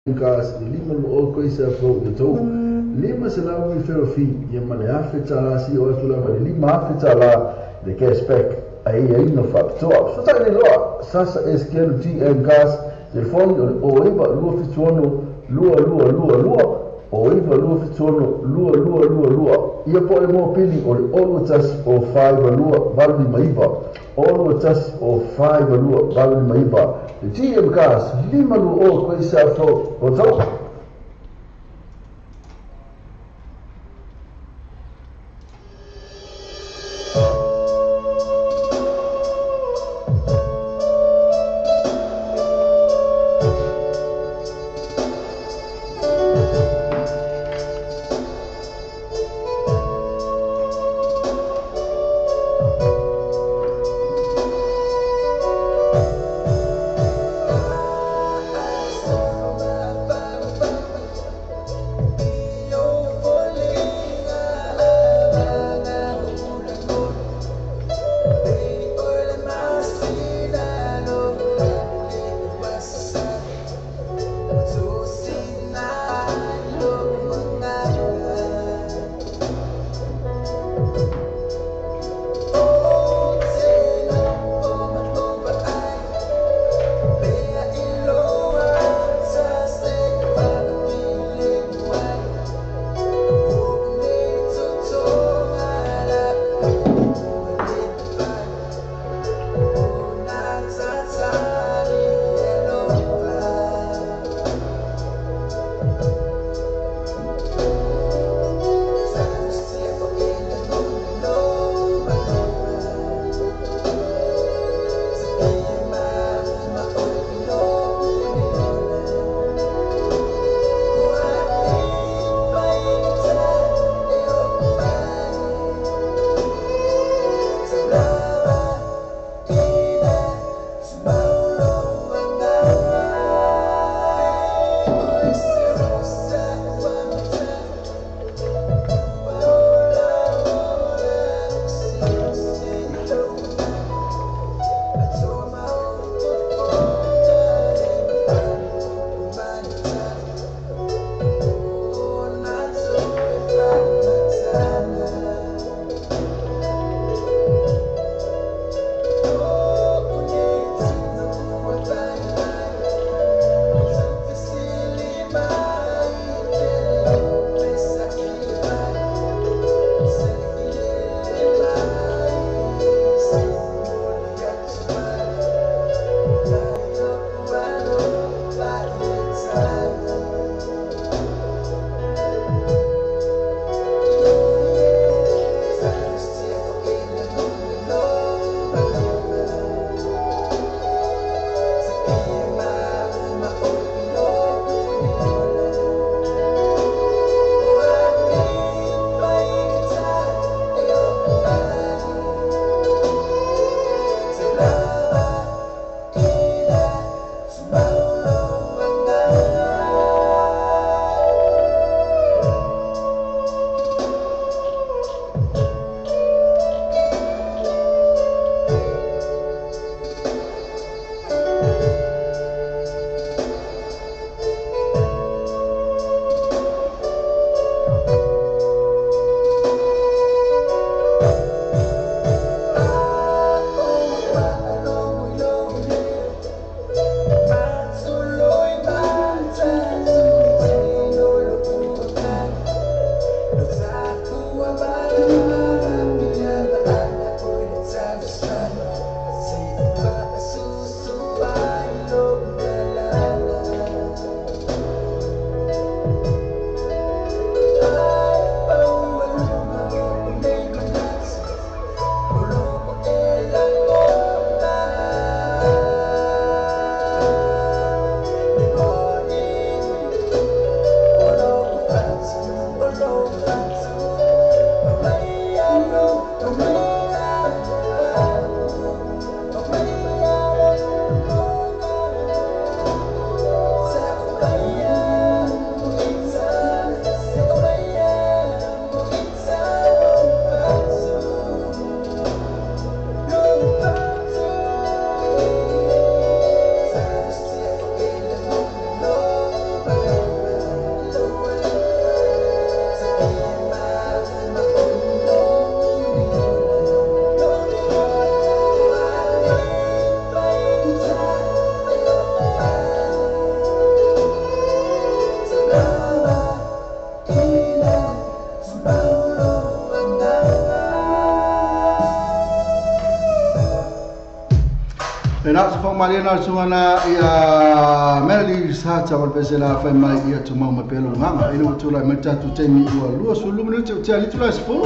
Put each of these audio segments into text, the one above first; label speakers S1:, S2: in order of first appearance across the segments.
S1: Gas lima lo o koisa fo to lima sala mi ferofi ya male afeta la si o tula male lima afeta la de que spec aí no factor so tá ele lo sasa esquerdo TM gas del fondo o iba lo fitono lua o iba lo fitono lua ia po mo pili o tas o 5 lua valmi maiba o tas o 5 lua valmi maiba TM gas lima lo o koisa fo o to Mariana Sumana ia Melly Sata wal pesela fa mai ia tu mama pelo ngama ina tu la meta tu temi lua sulu minuto tu ali tu la spo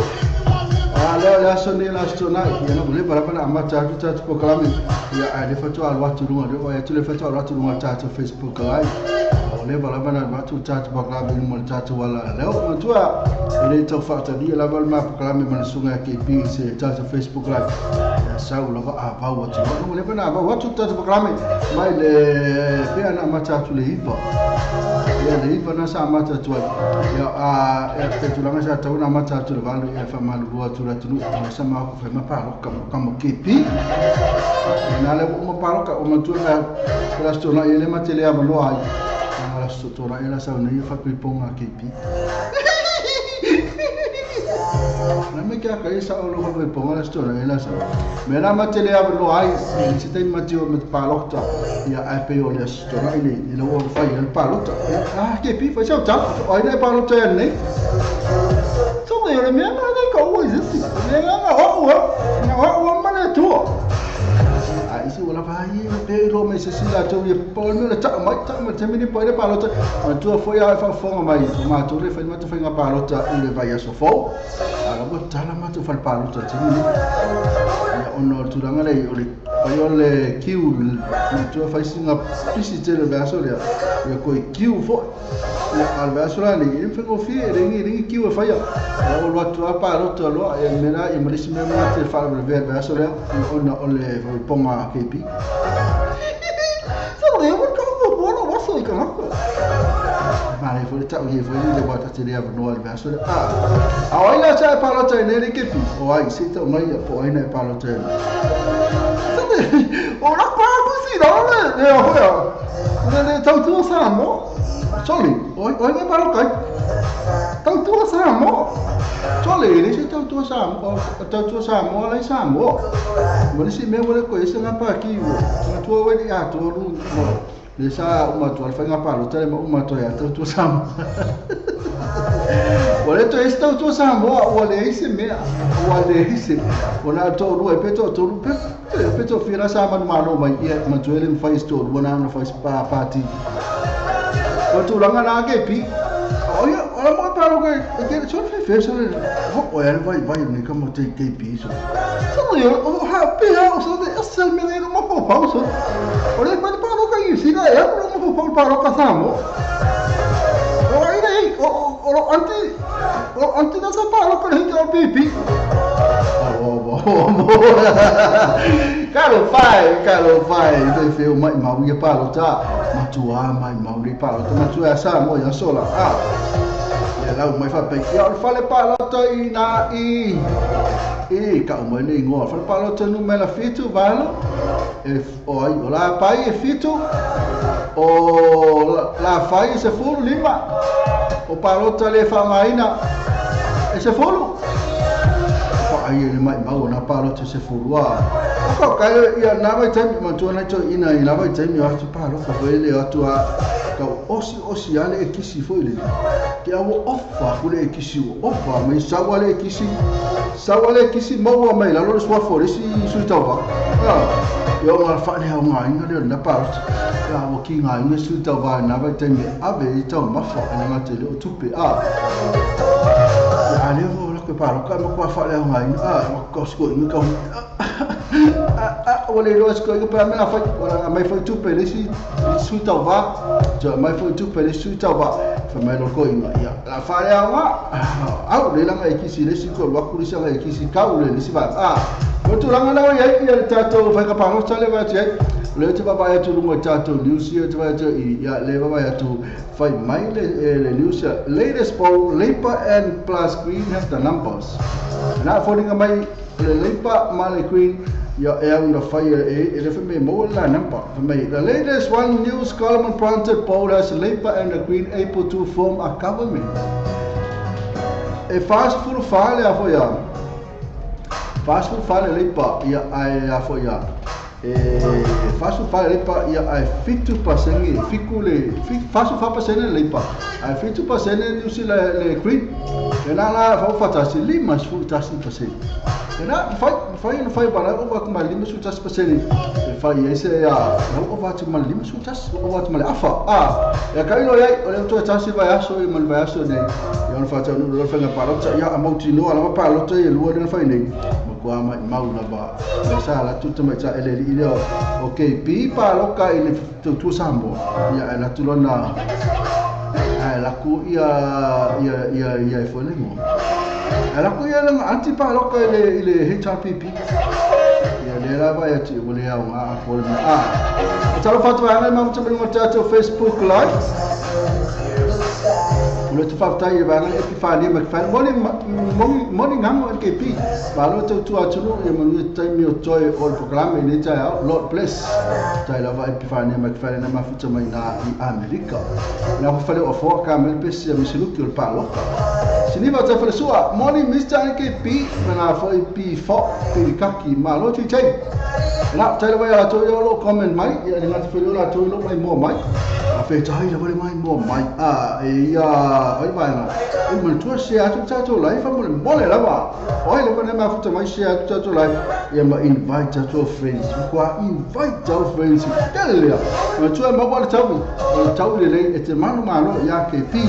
S1: ala la sonne la stona ia no le para para amata tu tu proclame ia a de foto al watu lunga de ia tu le foto al watu lunga ta tu Facebook live le para para watu ta tu proclame mo ta tu wala leo tu ele to fata dia la val ma proclame man sunga ke pi se ta tu Facebook live ya sau lo a pa watu no le para watu ta tu proclame mai le pe ana mata tu le hipa ya le hipa na sa mata tu ya a te tu langa sa tu na mata tu le valu ya fa malu watu la tu sama ko fa ma pa kam kepi na le mo pa ka o ma tu na rastona ele ma tele ama lo ai na rastona ela sa na fa pe ponga kepi na me ka ka isa o lo fa pe ponga rastona ela sa me na ma tele ama lo ai si te ma tio me pa lokta ya ai pe o le rastona ele o fa il pa lokta kepi fa sa ta o ina pa lokta ne so le me na ko existe nga o mana tu isi wala vai pe lo me se sila tu ye pol me la ta mai te me ni pode pa lota tu foi a fa fonga mai ma tu re fa ma tu fa nga pa lota ile vai a so fo ala bo tala ma tu fa pa lota te me ya ono tu ranga le ole kiu tu fa singa pisi te le verso le ya ko kiu fo ya al verso la ni in fa go fi ringi kiu fa ya o lo tu pa lota lo e mena e me me ma te fa le verso le ono ole ponga kepi so le mo ko bo no waso ka ma mare fo ta o ye fo ni le bata te le no al verso a o ina sa pa lota ne le kepi o ai se to mai po ina pa lota o la pa ko si no le o ya ne tau tu sa mo sorry o ina pa lota tau tu sa mo Tole ini sih tahu tu sama lai sama. Mana sih memang aku isi ngapa kiu. Tu awak ni tu lu. Desa umat tu alfa ngapa lu cari umat tu ya tu sama. Boleh tu isi tahu tu sama. Boleh isi mea. Boleh isi. Ona tu lu peto fira sama malu mai ia majuelin faiz tu lu na faiz party. Waktu ulangan lagi pi. Oh ya, orang mau tahu ke soal festival ni. Oh ya, vai ni kamu take KP so. So ya, happy house so de asal me no mau pausa. Oleh pada paru ka isi na ya, no mau paru ka samo. Oh ini, anti nasa paru ka hinga pipi. Oh. Kalau fai, itu feel mai mau ia paru ta. Matua mai mau ni paru ta matua samo ya sola. Ya lau mai fa pe ya fa le paru ta ina ka mai ni ngo fa paru ta no mela fitu valo. O la pai fitu. O la fai se fulu lima. O paru ta le fa maina. Se fulu. Ai ele mai mau na palo te se furua. Ko kai ia na vai tai ma tu na cho ina vai tai mi atu palo ka ele atu a ka osi ale e kisi foi le. Ke awo ofa kule e kisi ofa mai sawale kisi mau mai la lo swa for si su tava. Yo ma fa le nga inga le na palo. Ya wo ki nga inga su tava na vai tai mi ave i tau ma fa na te le tupe Ya le ke paro ka mo fa le ngai ko sko ni ka o le ro sko ke pa me na fa ora mai fa tu pe si su ta va jo mai fa tu pe su ta va fa mai lo ko ina ya la fa le au le la ngai ki si le si ko wa ku si ngai ki si ka u le si va o tu la ngala ya ki ta to fa ka paro cha le va che le te baba ya tu lungo ta to news ya te va te ya le baba ya tu fa mai le news latest poll Labour and plus Green have the numbers na folding mai le Labour male Green ya ang the fire e le fa me mo la number for me the latest one news column prompted poll has Labour and the Green able to form a government e fast full file ya fo ya fast full file Labour ya ai ya fo ya fasu fa le pa ia ai fitu pasenge fikule fasu fa pasenge le pa ai fitu pasenge ni usila le green ena la fa fatasi lima su tasi pasenge ena fai para o ba kuma lima su tasi pasenge fai ese ya o va tu mal lima su tasi o va tu mal afa ya kai lo ya o le to tasi vai aso e mal vai aso ne ya no fa ta no lo fa na parota ya amouti no ala pa lo te lu o fai ne kwa mai mau na ba sa la tuta mai ta ele ile okay pi pa loka ile tu sambo ya la tulona la ku ia foi mo la ku ia la anti pa loka ile HRPP ya le la ba ya ti bole ya nga ko talo fatu ana mau tu mo tato Facebook live le tu fa tai ba ngal epifani ma fa morning hango KP ba lo tu atulu e mo tai mi o toi o programa ni tai lot place tai la va epifani ma fa na ma futa mai na America na fa le o fo ka mel pesi mi silu ki o palo sini va ta fa sua morning Mr KP na fo ep fo pe kaki ma lo tu tai na tai la va ya to yo lo comment mai ya ni ngati fa la to lo mai mo mai fe tai la va mai mo mai ai vai na o mo tu se atu tato live mo le lava oi le kone ma futa mai se atu tato live e ma invite to friends kwa invite to friends tele ma tu ma kwa tau le e te manu malo ya ke pi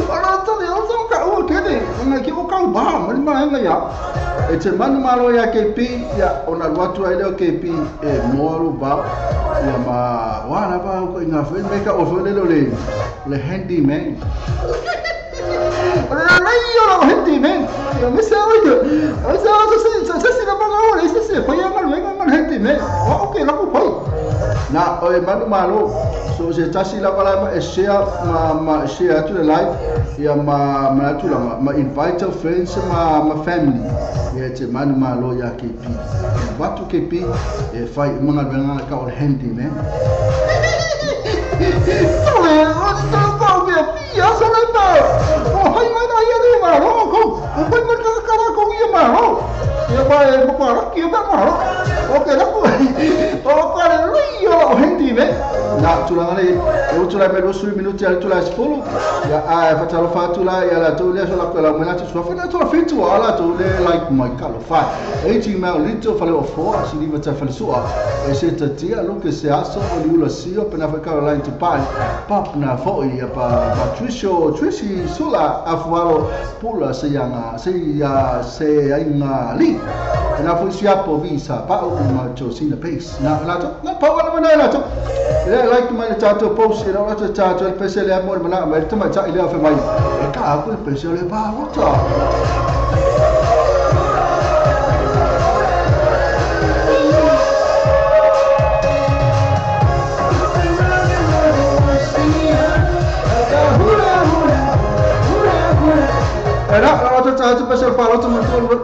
S1: ora to le o ka o kede na ki o ka ba ma nga ya e te manu malo ya ke pi ya ona watu ai le ke pi e mo ba ya ma wana ba ko ina fe me ka o fe le handyman ora io lo handyman io mi sa to se na ba ora se fa ya ma handyman okay la ko pai na o manu malo so se tasi la bala e share ma share to the live ya ma tu la ma invite your friends ma family ya te manu malo ya KP batu KP e fai mga benga ka o handyman na tulangale o tula pelo sui minuti al tula spolo ya fatalo fatula ya la tole so la quella mena tu so fa to fitu ala to le like my calo fa 18 mile litro fale o fo si liva ta fale sua e se tia lo che se aso o liula sio per na Caroline to pai pop na fo ya pa Trishi sula afuaro pula se ya inga li na fu si apo visa pa o ma cho sina pace na la to na pa wala na la to like my tato post you know la tato il pesele amor ma ma tu ma cha ile fa mai e ka quel pesele pa wata era la tato pesele pa wata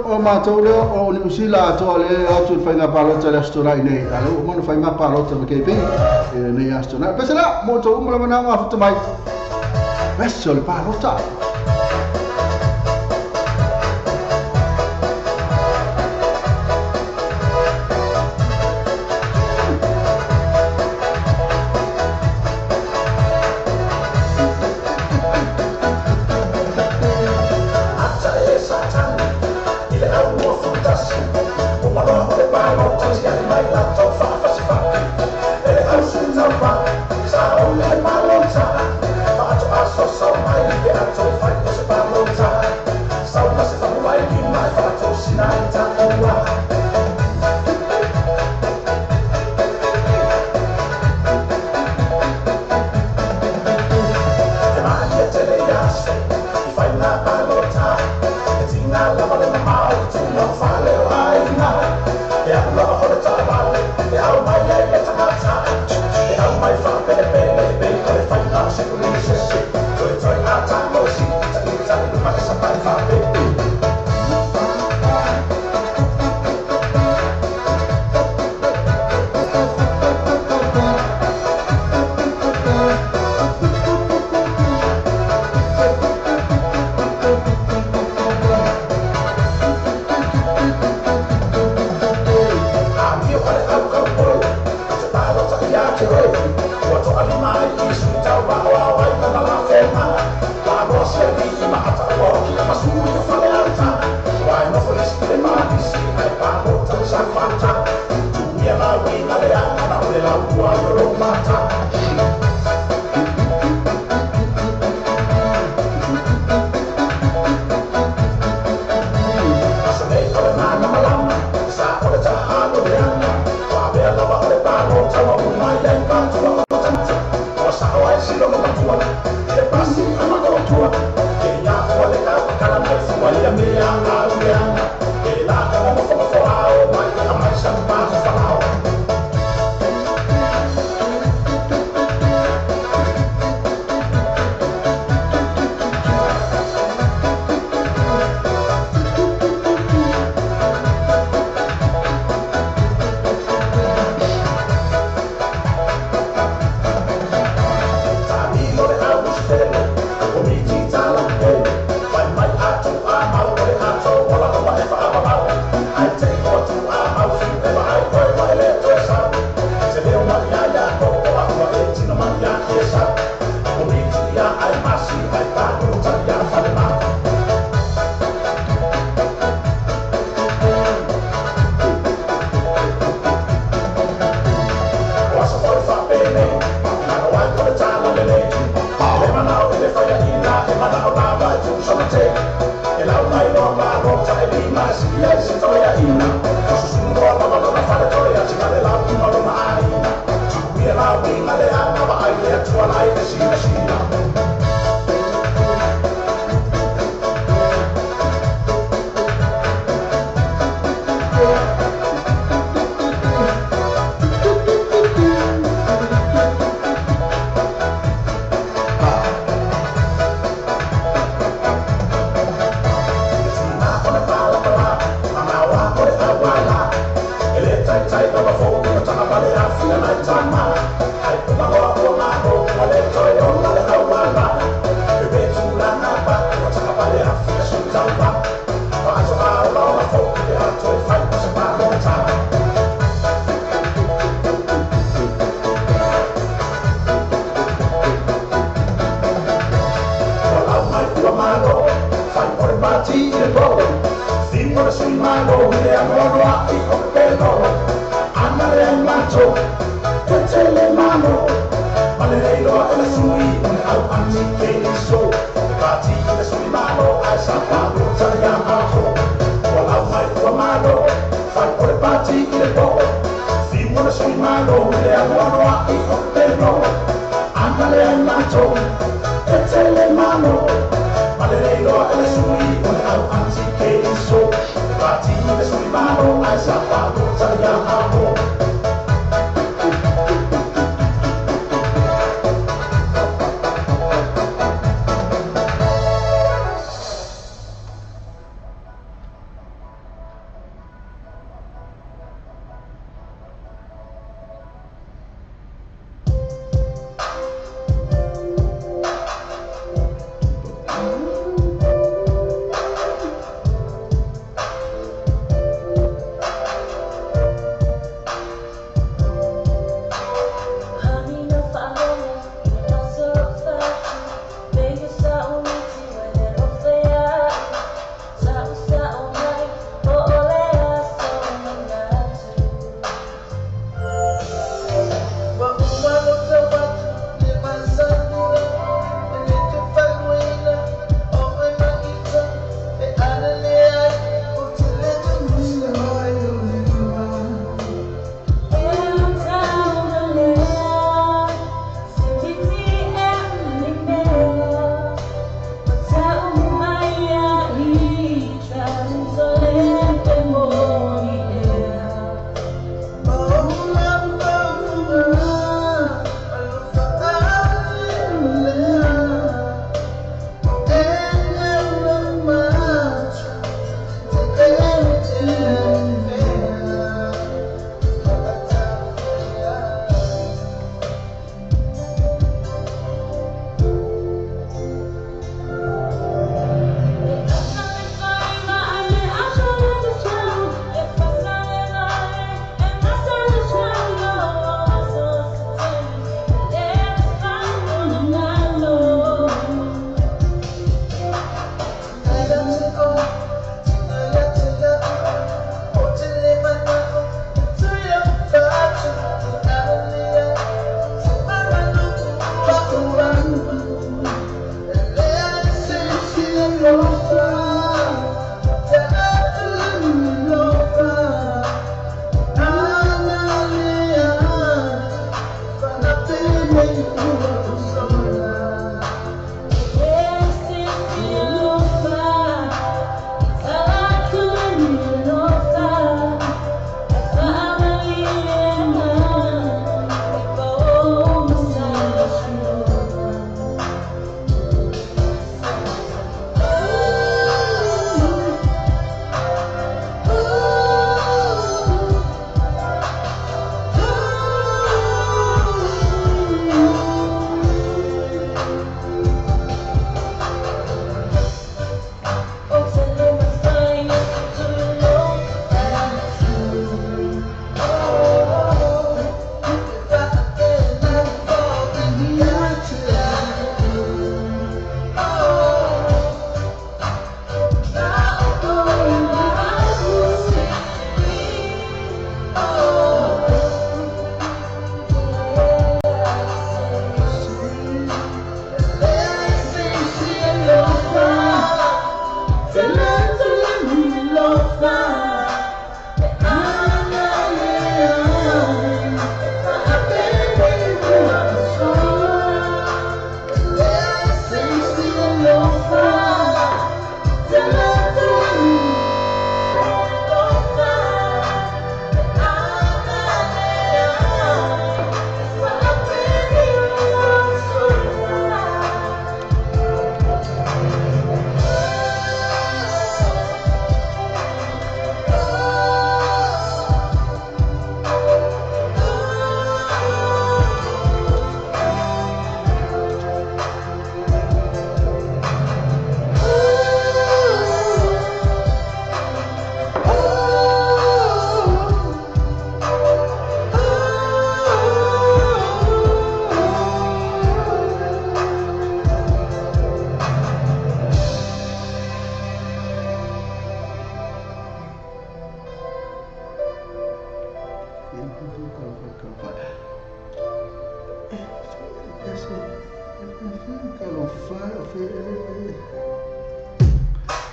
S1: o ma to le o ni usila to le o tu fa na pa wata restaurant nei ale o mo fa ma pa wata ke pe nei astona pesela mo to mo la na fa mai pesele pa wata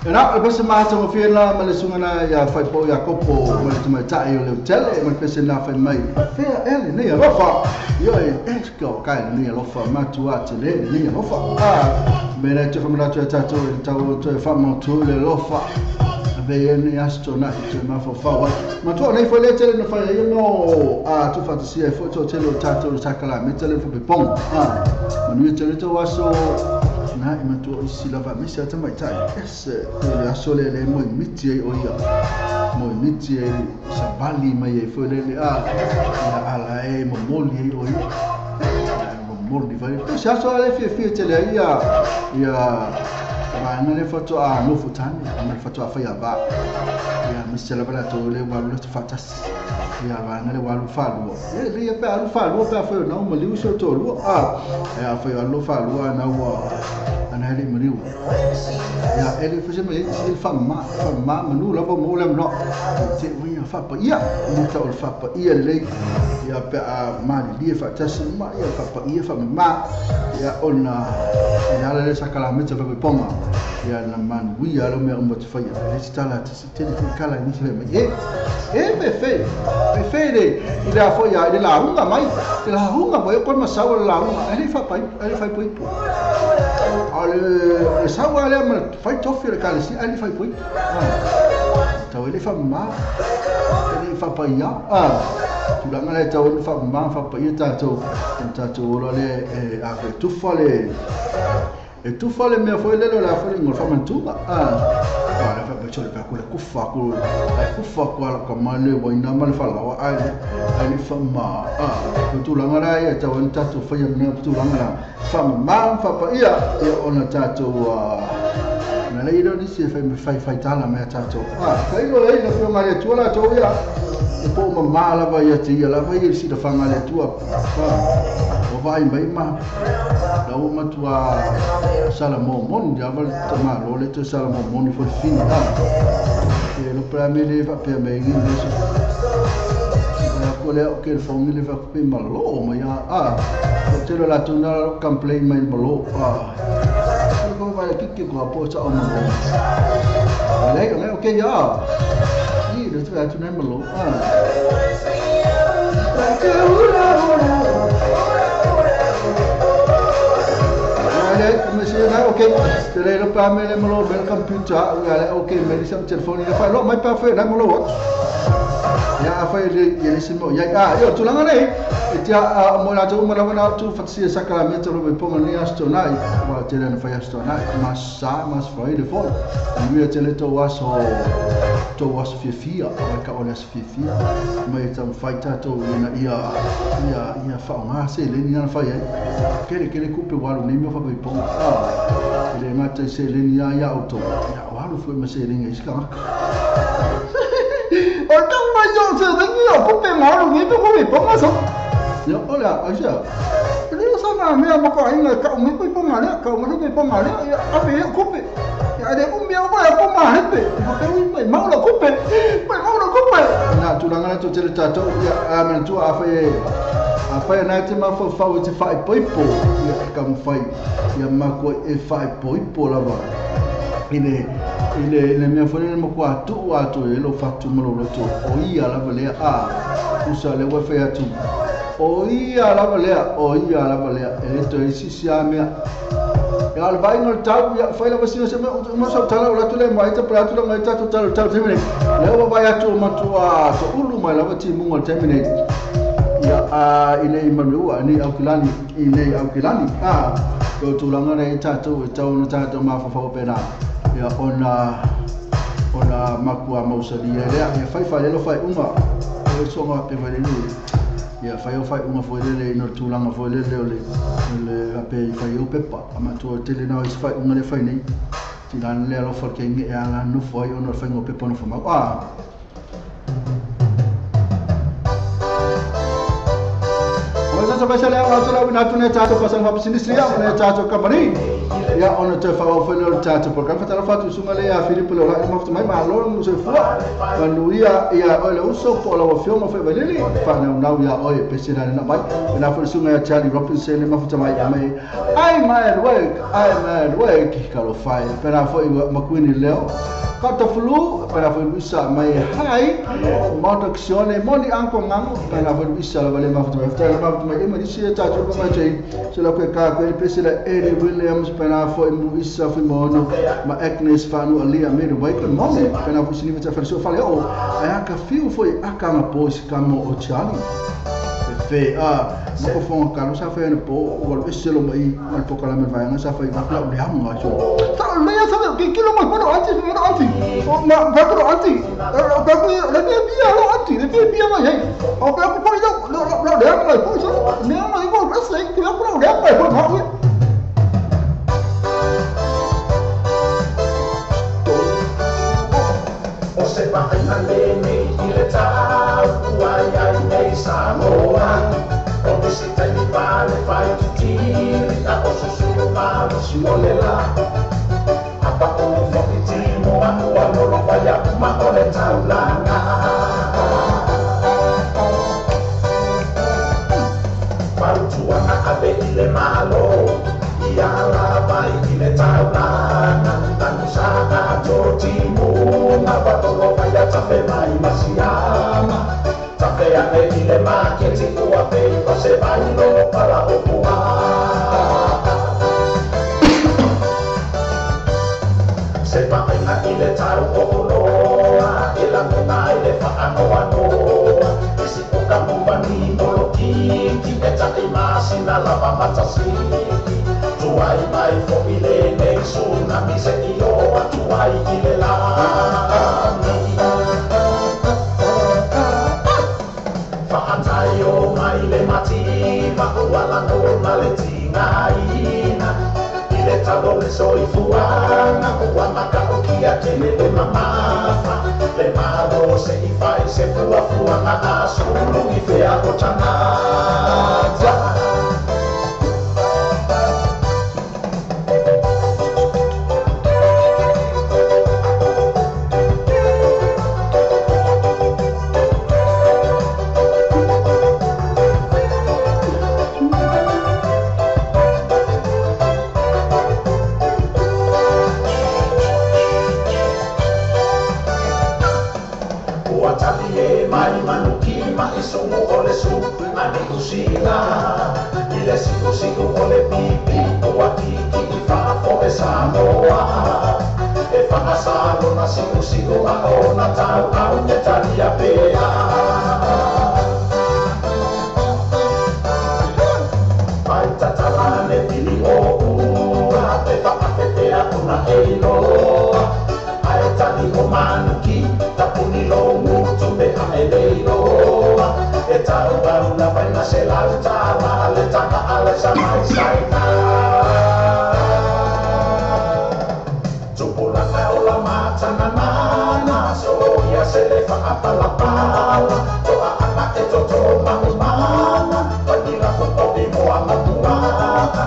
S2: Na pese mata mo fiena ma le sungana ya fai po ya kopo ma le tuma tai o le tele ma pese na fai mai fea ele ne rofa yo e esco kai ne rofa ma tua tele ne rofa me na te famila tu tato tau tu fa mo tu le rofa be ne asto na te ma fa fa ma tu nei foi le tele no fai yo no tu fantasia foi to tele tato sakala me tele fo be pom ma nu tele to waso na ima tu isi lava misi ata mai tai ese le asole le mo miti e oia mo miti e sabali mai e foi le ya ala e mo moli e oia mo moli vai se aso le fie tele ia ma na le foto a no futani na foto a fai ava ya misi lava to le walu le fatas ya va na le walu falu e ia pe alu falu pe foi na mo liu so to lu ya foi alu falu na wa ana ele mriu ya ele fez ele fama manu la bo mo le no te vinha fa pa ia então fa pa ia le ya pe a mali li fa tas ma ia fa pa ia fa ma ya ona ina le sakala meta fa poma ya na man wi ya lo me mo te fa ia le stala te kala ni se me pe fe le ila fo ya le la hunga mai la hunga boy ko ma sawa la hunga ele fa pa poi ale sawa le ma fai tofi le kala si ele fai poi tau ele fa ma ele fa pa ia tu la ngale tau ele fa ma fa pa ia tato lo le a ko tu fale e tu fale me foi le la foi ngol fa mantuba la fa pa chole pa ko kufa ko ala ka male wa ina mal fa la ai fa ma tu la ngara ia tau en tato fa ia me tu la ngara fa ma fa pa ia e ona tato na le iro ni se fai tala me tato kai lo le no ngare tu la to ia e po ma la va ia ti la va ia si da fa ngale tu o vai mai ma la o matua salamo mon ya val tama lo le to salamo mon fo fin e lo pramele va per me in adesso qual è che il famiglia va per malo ma ya te lo la tuna complain mai malo come vai che qua po sa on lei ok ya sì lo tu tu non malo okay. Tele lo pa me le mo lo bel computer, ya okay, me di sam telephone ni fa lo mai pa fe na mo lo watch. Ya fa ele simo ya yo tulanga nei itia mo na tu mo na tu fatsia sacramento lo be ponga ni asto nai wa tele na fa asto nai mas foi de fo mi tele to was fia ka ona fia mai tam fighter to na ia fa nga se le ni na fa ya kele kupe walu ni mi fa be ponga ele mata se le ni ya auto ya walu foi ma se le ngai ska ở trong bây giờ sự thấy nhiều cũng bị máu được nghĩ tôi có bị bóng mà sống nhớ là ở giờ cái sao mà mẹ mà có anh người cậu mới bị bóng mà đấy cậu mới bị bóng mà đấy anh bị cũng bị cái đấy cũng miêu mà bóng mà hết bị cái bị máu là cũng bị là chú đang nói chú chơi trò mình chú phải nói chứ mà phải phải bói bổ cầm phải mà có phải bói bổ là vậy ile mea fone mo kwa tu atu lo fatu mo lo tu oia la valea usa le wa fe atu oia la valea to isi mea ya al vai no tau ya fa la vasina se mo so tala la tu le mai ta pra tu la mai ta tu tala terminate le wa vai atu mo tu so ulu mai la vati mo terminate ya ile imanua ni aukilani ko tu la ngare ta tu ma fa pena ya ona makua mausalia ya fai lo fai uma o so ma pe vale ni ya fai uma foi le no tulanga foi le ape fai o pepa ama tu tele na is fai uma le fai nei ti dan le lo for ke ngi ya no foi ono fai ngo pepa no fama Sasa leo watu na tuna tatu kwa sababu sisi ya na tatu kamari ya ona te fa ofelo tatu por kan fatala fatu sumale ya Filipe lo la mafta mai malo no se fua quando ya ole uso por la filma foi valili fa na ya oye pesina na mai na fa sunga ya Charlie Robinson le mafta mai ai man work kalo fai pera foi makuini leo kata flu pera foi bisa mai hai motoksione moni anko ngango pera foi bisa la vale mafta mai ma disse tatu come c'è se la quel pesila Eddie Williams pera foi muisa foi mono ma Agnes fanu ali a medo vai con nome pera foi sinima ta verso fale ai aka fiu foi aka ma pos kamo o Charlie fe mo fo ka no sa fe no po o peselo mai mal po kala me vai no sa fe va le amo acho ta le ya sa que kilo mo no anti ma va pro anti le bia lo anti le bia mai o pe po lo de mai po so ne ma igual wrestling que lo pro de mai po ma
S3: se va a lene diretta ai nei Samoa come si tagli vale fai tutti a posso solo ma non si vuole là a pa un pochettino a non lo fai ma con le taulana farutua a vedile malo ia la vai le taulana tanto sa tortimo ma lo vai a tape mai ma si ama tape a vedile ma che ti tua pe se vai lo para o pua se va a ile tau o loa e la nona ile fa ano e si poka mumani molo ki e tape ma sina lava matasi tuai mai fo ile nei suna mi se io a tuai ile la fa antaio mai le mati ma wala no male tingaina ile talo le soi fuana wa maka o kia tele le mama le malo se i fai se fuana na sulu i fe a kotana Samoa e whakasalo na siku o na tau au te tari a pēa Mai tatalane pili o ua te whakaketea kuna e loa Ai tani o manuki tapuni lo mutu me a e leiloa E tau au na paina se lau tawa le taka ale sa mai saina Tupulanga o la matana nana so ia se le whakapalapala Toa ana e toto mahumana Panira ko obi moa mapuaka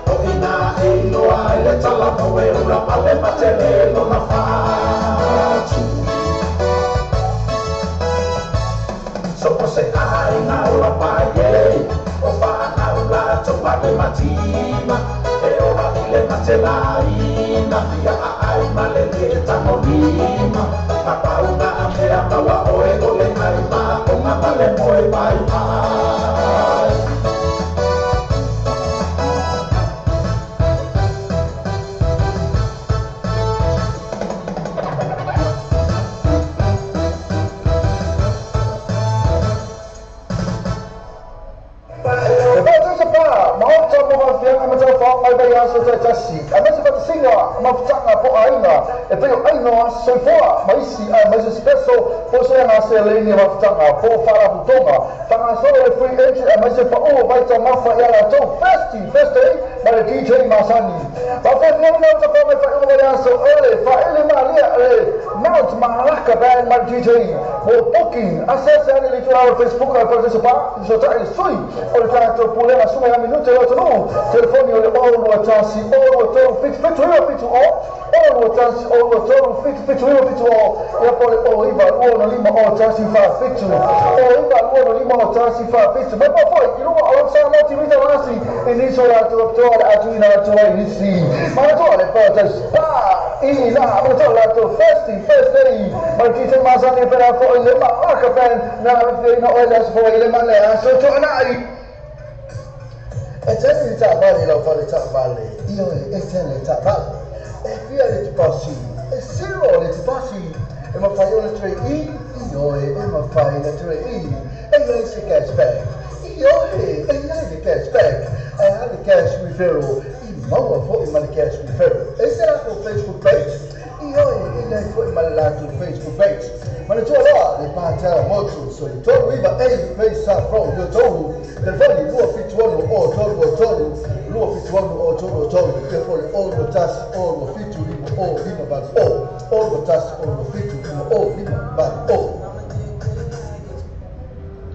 S3: O ina e loa e le tala mo e ura pale matele lo na whatu So o se ai na ura paie O whana ula toa le matima E ora ile matelaina Ia ai malele tanolima Kapauna amea kawa oe ole ai ma Konga male moe pai pai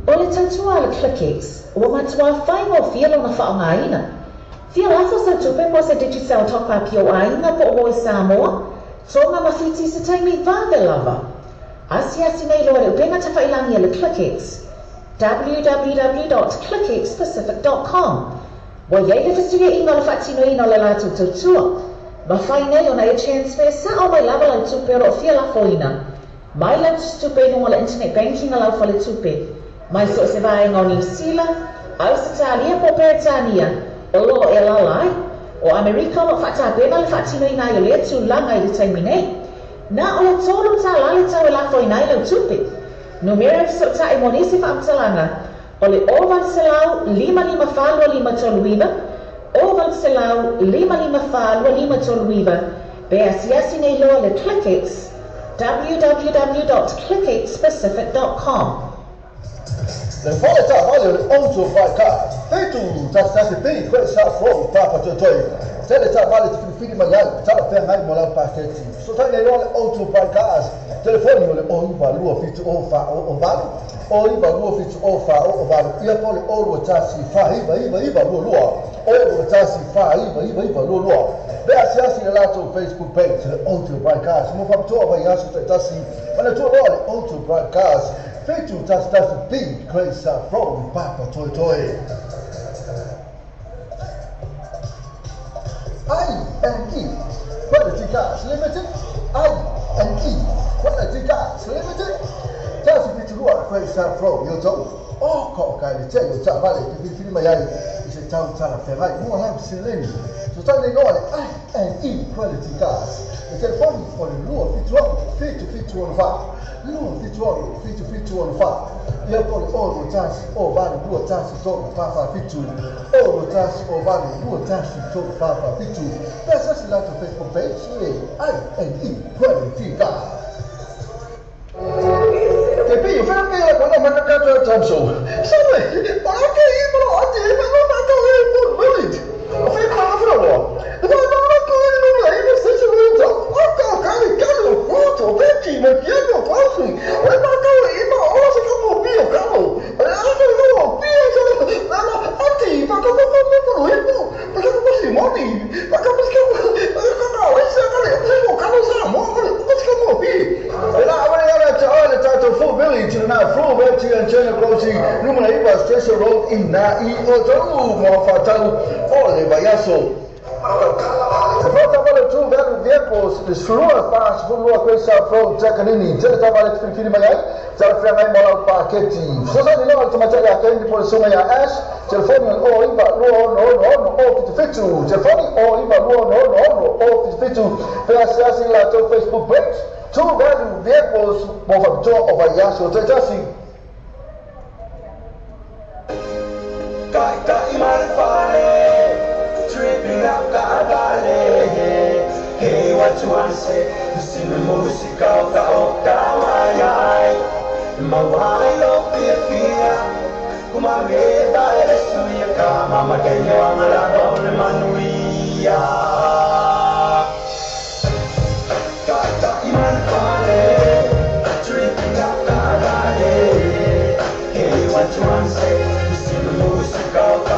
S4: Ole tantua le clickix, o matua whai mo whialo na whaongaina. Whialo afo sa tupe po sa digital toka pio aina po o Samoa, so nga mawhiti sa taimi vāve lava. Asiasi nei loa le upenga ta whailangia le clickix, www.clickixpacific.com. Wa yei le festiga inga le whatino ina le latu tautua. Ma whai nei o na e transfer sa o mai lava lau tupe ro whiala foina. Mai lau tupe nunga le internet banking alau fa le tupe. Mai so se vai ngau New Zealand, Australia po Britania, o lo e lalai, o Amerika mo whata bena le whatino ina i le tu langa i le taimi nei. Na o le tolu ta lale tau e lafo ina i lau tupe. Numero so ta e monisi whaamtalanga, o le oval selau 5555 oval selau 5555 be asiasi nei loa le clickix, www.clickixpacific.com.
S2: Le fole ta vale le onto vaika. Fetu ta se pe ko sa fro pa toi. Tele ta vale te fili magai, ta pe ngai mo la paketi. So ta le onto vaika. Telefoni le on va lu fitu o fa o vale. O iba lu fitu o fa o vale. Ia pole o ta si fa iba lu. O ta si fa iba lu. Be asiasi la to Facebook page le onto vaika. Mo fa to va yasu ta si. Mana to le onto vaika. Fetu tas big great from Papa Toy Toy. I&E Quality Gas Limited. I&E Quality Gas Limited. Tas bitu great from yo to. Oh, ko kai le tell you ta vale to be film mai. Is tau tala ferai mo la seleni so tau nei noa le I quality cars e telefoni o le lua fitu on fa lua fitu on fa ia po le o tasi o vale lua tasi to fa fitu o tasi o vale lua tasi to fa fitu pesa si la to Facebook page I quality cars Tapi you feel me like when I'm on the country time show. Sorry, but I can't even know. I didn't even know that going in for village. I feel comfortable. If I don't know going in the even situation, I can't get a photo. Betty, my kid, no fussing. When I go in, I also come on be a couple. And I don't know, be a couple. I'm auntie, but I don't know for him. But I don't see money. But I don't see money. I don't know. It's a kind of come on. What's going on be? And I to full village na full village and channel closing numero iba station road ina I oto mo fatau ole bayaso Volta para tu velho vehicles de flua faz flua com essa flow tacanini já está para te filme aí já foi aí moral paquete só sabe não tu mas já tem por suma ya ash telefone o iba no o que feito telefone o iba no o que feito para acessar lá teu Facebook page tu velho vehicles mo fatau o bayaso já assim
S3: Kai mal fale tripping up vale hey what you want to say listen to music out my mawai lo pia kuma me dai suya kama makenyo amala don manuia Kai mal fale tripping up vale hey what you want to say listen to music out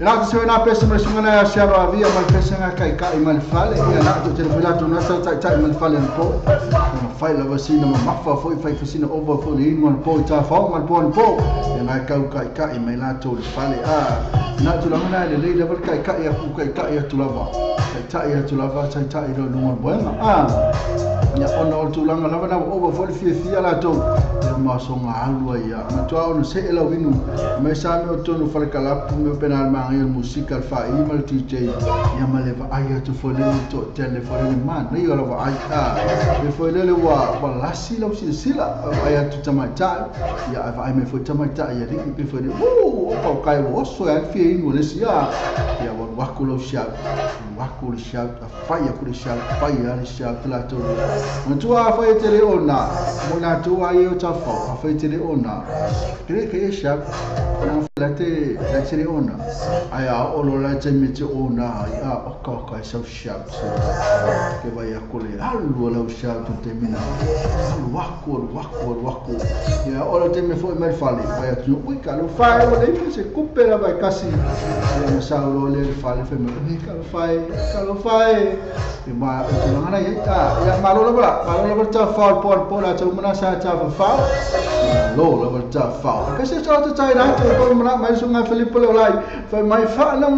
S2: Ina se na pesa mai sungana ya sharo avia mal pesa nga kai kai mal fale ia na tu telefona tu na sa tai mal fale po na fai la vasina ma mafa foi fai fasina over for the in one po ta fa mal po ia na kau kai kai mai la tu fale na tu langa le le level kai kai ya ku kai kai ya tu lava tai ya tu lava tai do no buena ya ono tu langa lava na over for the fia la tu ma so nga alua ia na tu ono se ela winu me sa me tu no fale kala me penal ma il musical fa il DJ ya maleva aya tu fole to telefone man na yo lava ai me fole le wa la sila sila aya tu tamata ya ai me foi tamata ya ri fole o kai wo so ya fi in wole sia ya wa kulo shout fire kulo shout fire shout la to tu a fa tele ona mona tu ayo ta fa tele ona kre ke shout na flate la tele ona aya olola temete ona ya okaka so shout ke vai akole alu la shout temina wako ya olo teme foi mal fale vai tu ui kalo fai o le se kupera vai kasi ya sa lo le fale fe me kalo fai e ma tu ngana ya malo la ta fa por la tu mana sa ta fa lo la ta fa kasi sa ta tai na tu mana mai sunga Filipe lo lai fa mai fa na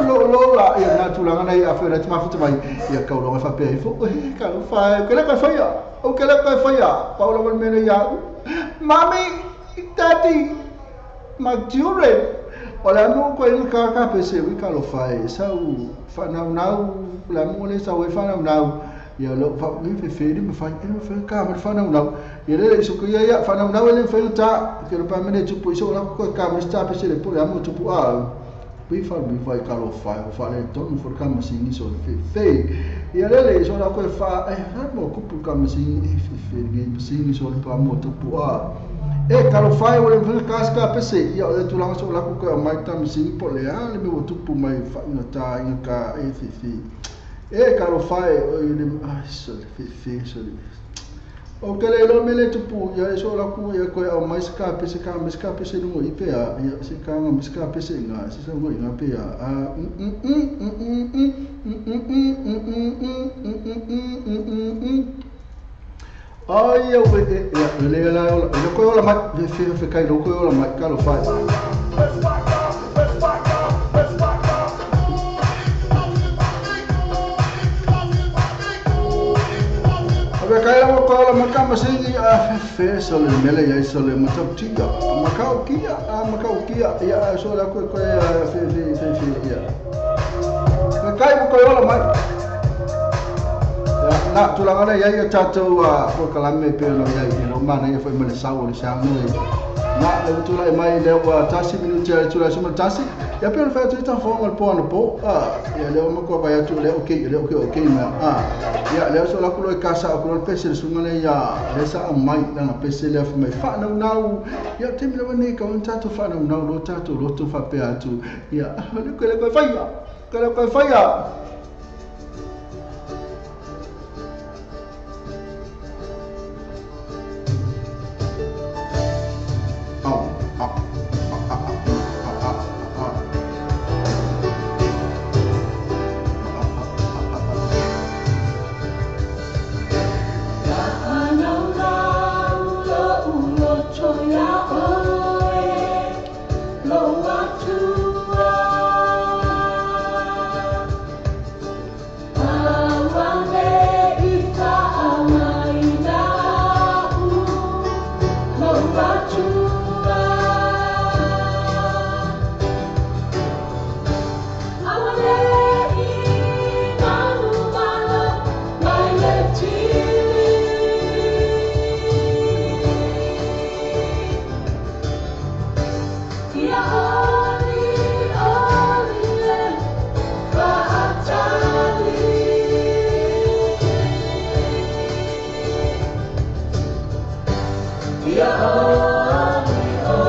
S2: lo la ya na tu ngana ya fa na ma futa mai ya ka lo fa pe fo kalo fai que la ka fa ya o que la ka fa ya Paulo van mene ya mami tati maggiore olha no ko il ka pese wi ka lo fai sau fa na la mole sau fa na ya lo fa mi fe me fa ka ma fa na ya le so ko ya fa na le fa ta ke pa mene tu po so la ko ka ma sta pese le po ya mo tu po wi vai ka lo fai fa le ton for ka ma singi so fe ya le so la ko fa mo ku pu ka ma singi singi so pa mo tu po kalau fai o le kaska pese ia o tu langa so la ko mai tam singi po le ale me o tu pu mai fa ina ta ina ka kalau fai o le so so o ke le lo mele tu pu ia so la ku ia ko o mai ska pese no i pe ia se ka ma ska pese nga se so ngo nga pe ia ai eu le la ko la ma fe kai lo ko la ma ka lo fa ave kai la ko la ma ka ma singi fe so le mele ya so le ma top tika ma ka kia ya so la ko fe ya kai ko la ma na tu la ngana ya tato ko kalame pe no ya no mana ya foi mele sawo le sa no na le tu la mai le wa tasi minuti tu la suma tasi ya pe no fa tu ta fo mal po ya le mo ko ba tu le okay ma ya le so la ku lo casa ku lo pese suma le ya le sa mai na pese le fa mai fa na ya tem le ne ka un tato fa na lo tato lo tu fa pe atu ya le ko fa ya
S3: Yeah.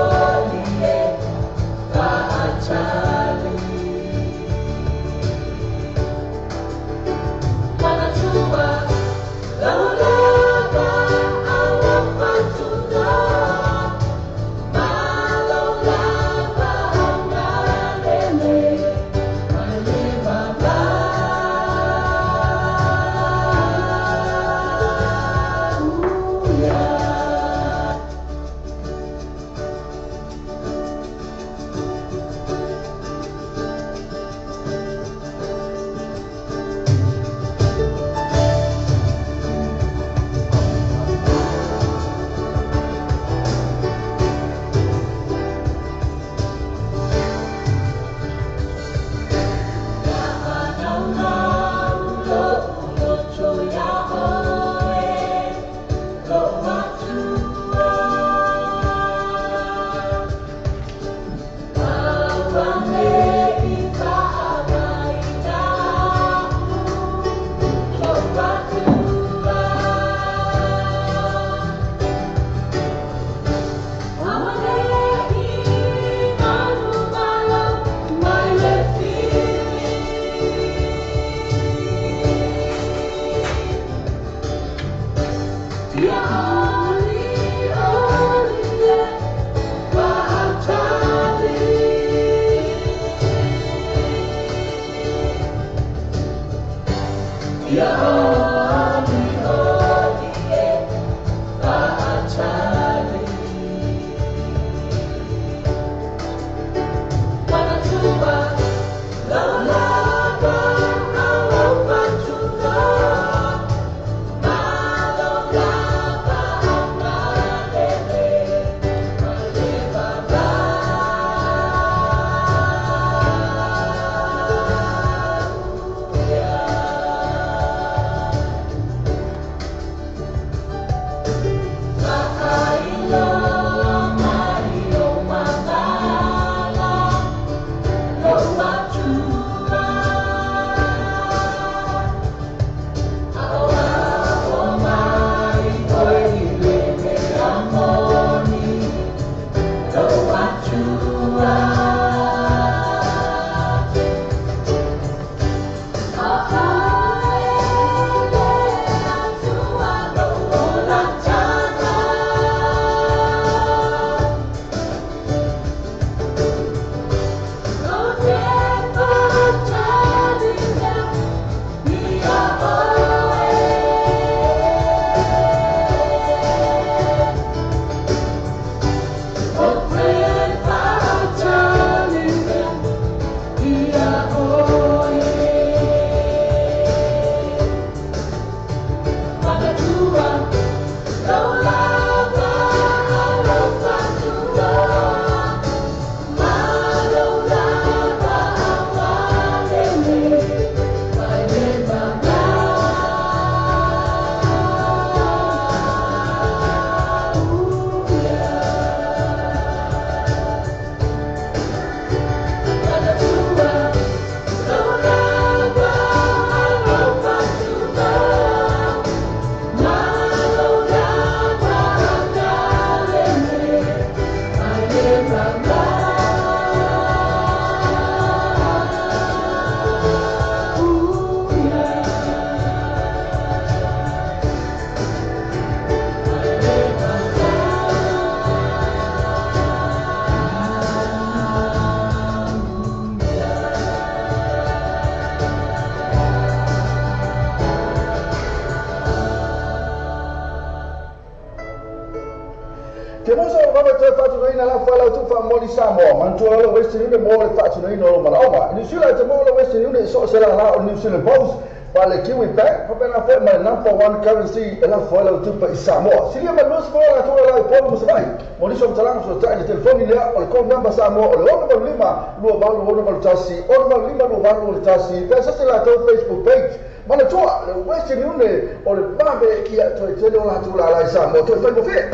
S2: so vamos ter fatu na ina la fala tu fa moli Samoa man tu ala Western Union mo le fatu na ina o malawa New Zealand te mo le Western Union so se la o New Zealand Post pa le Kiwi Bank pa na fa ma number 1 currency la fala tu pa Samoa silia ma nos mo la tu la po mo sai mo ni so talang so ta ni telefoni le o ko number Samoa o lo no lima lo ba lo no tasi o no lima lo ba lo tasi pe sa se la tu Facebook page mana tu le Western Union o le babe ki to te lo la tu la Samoa to fa mo fe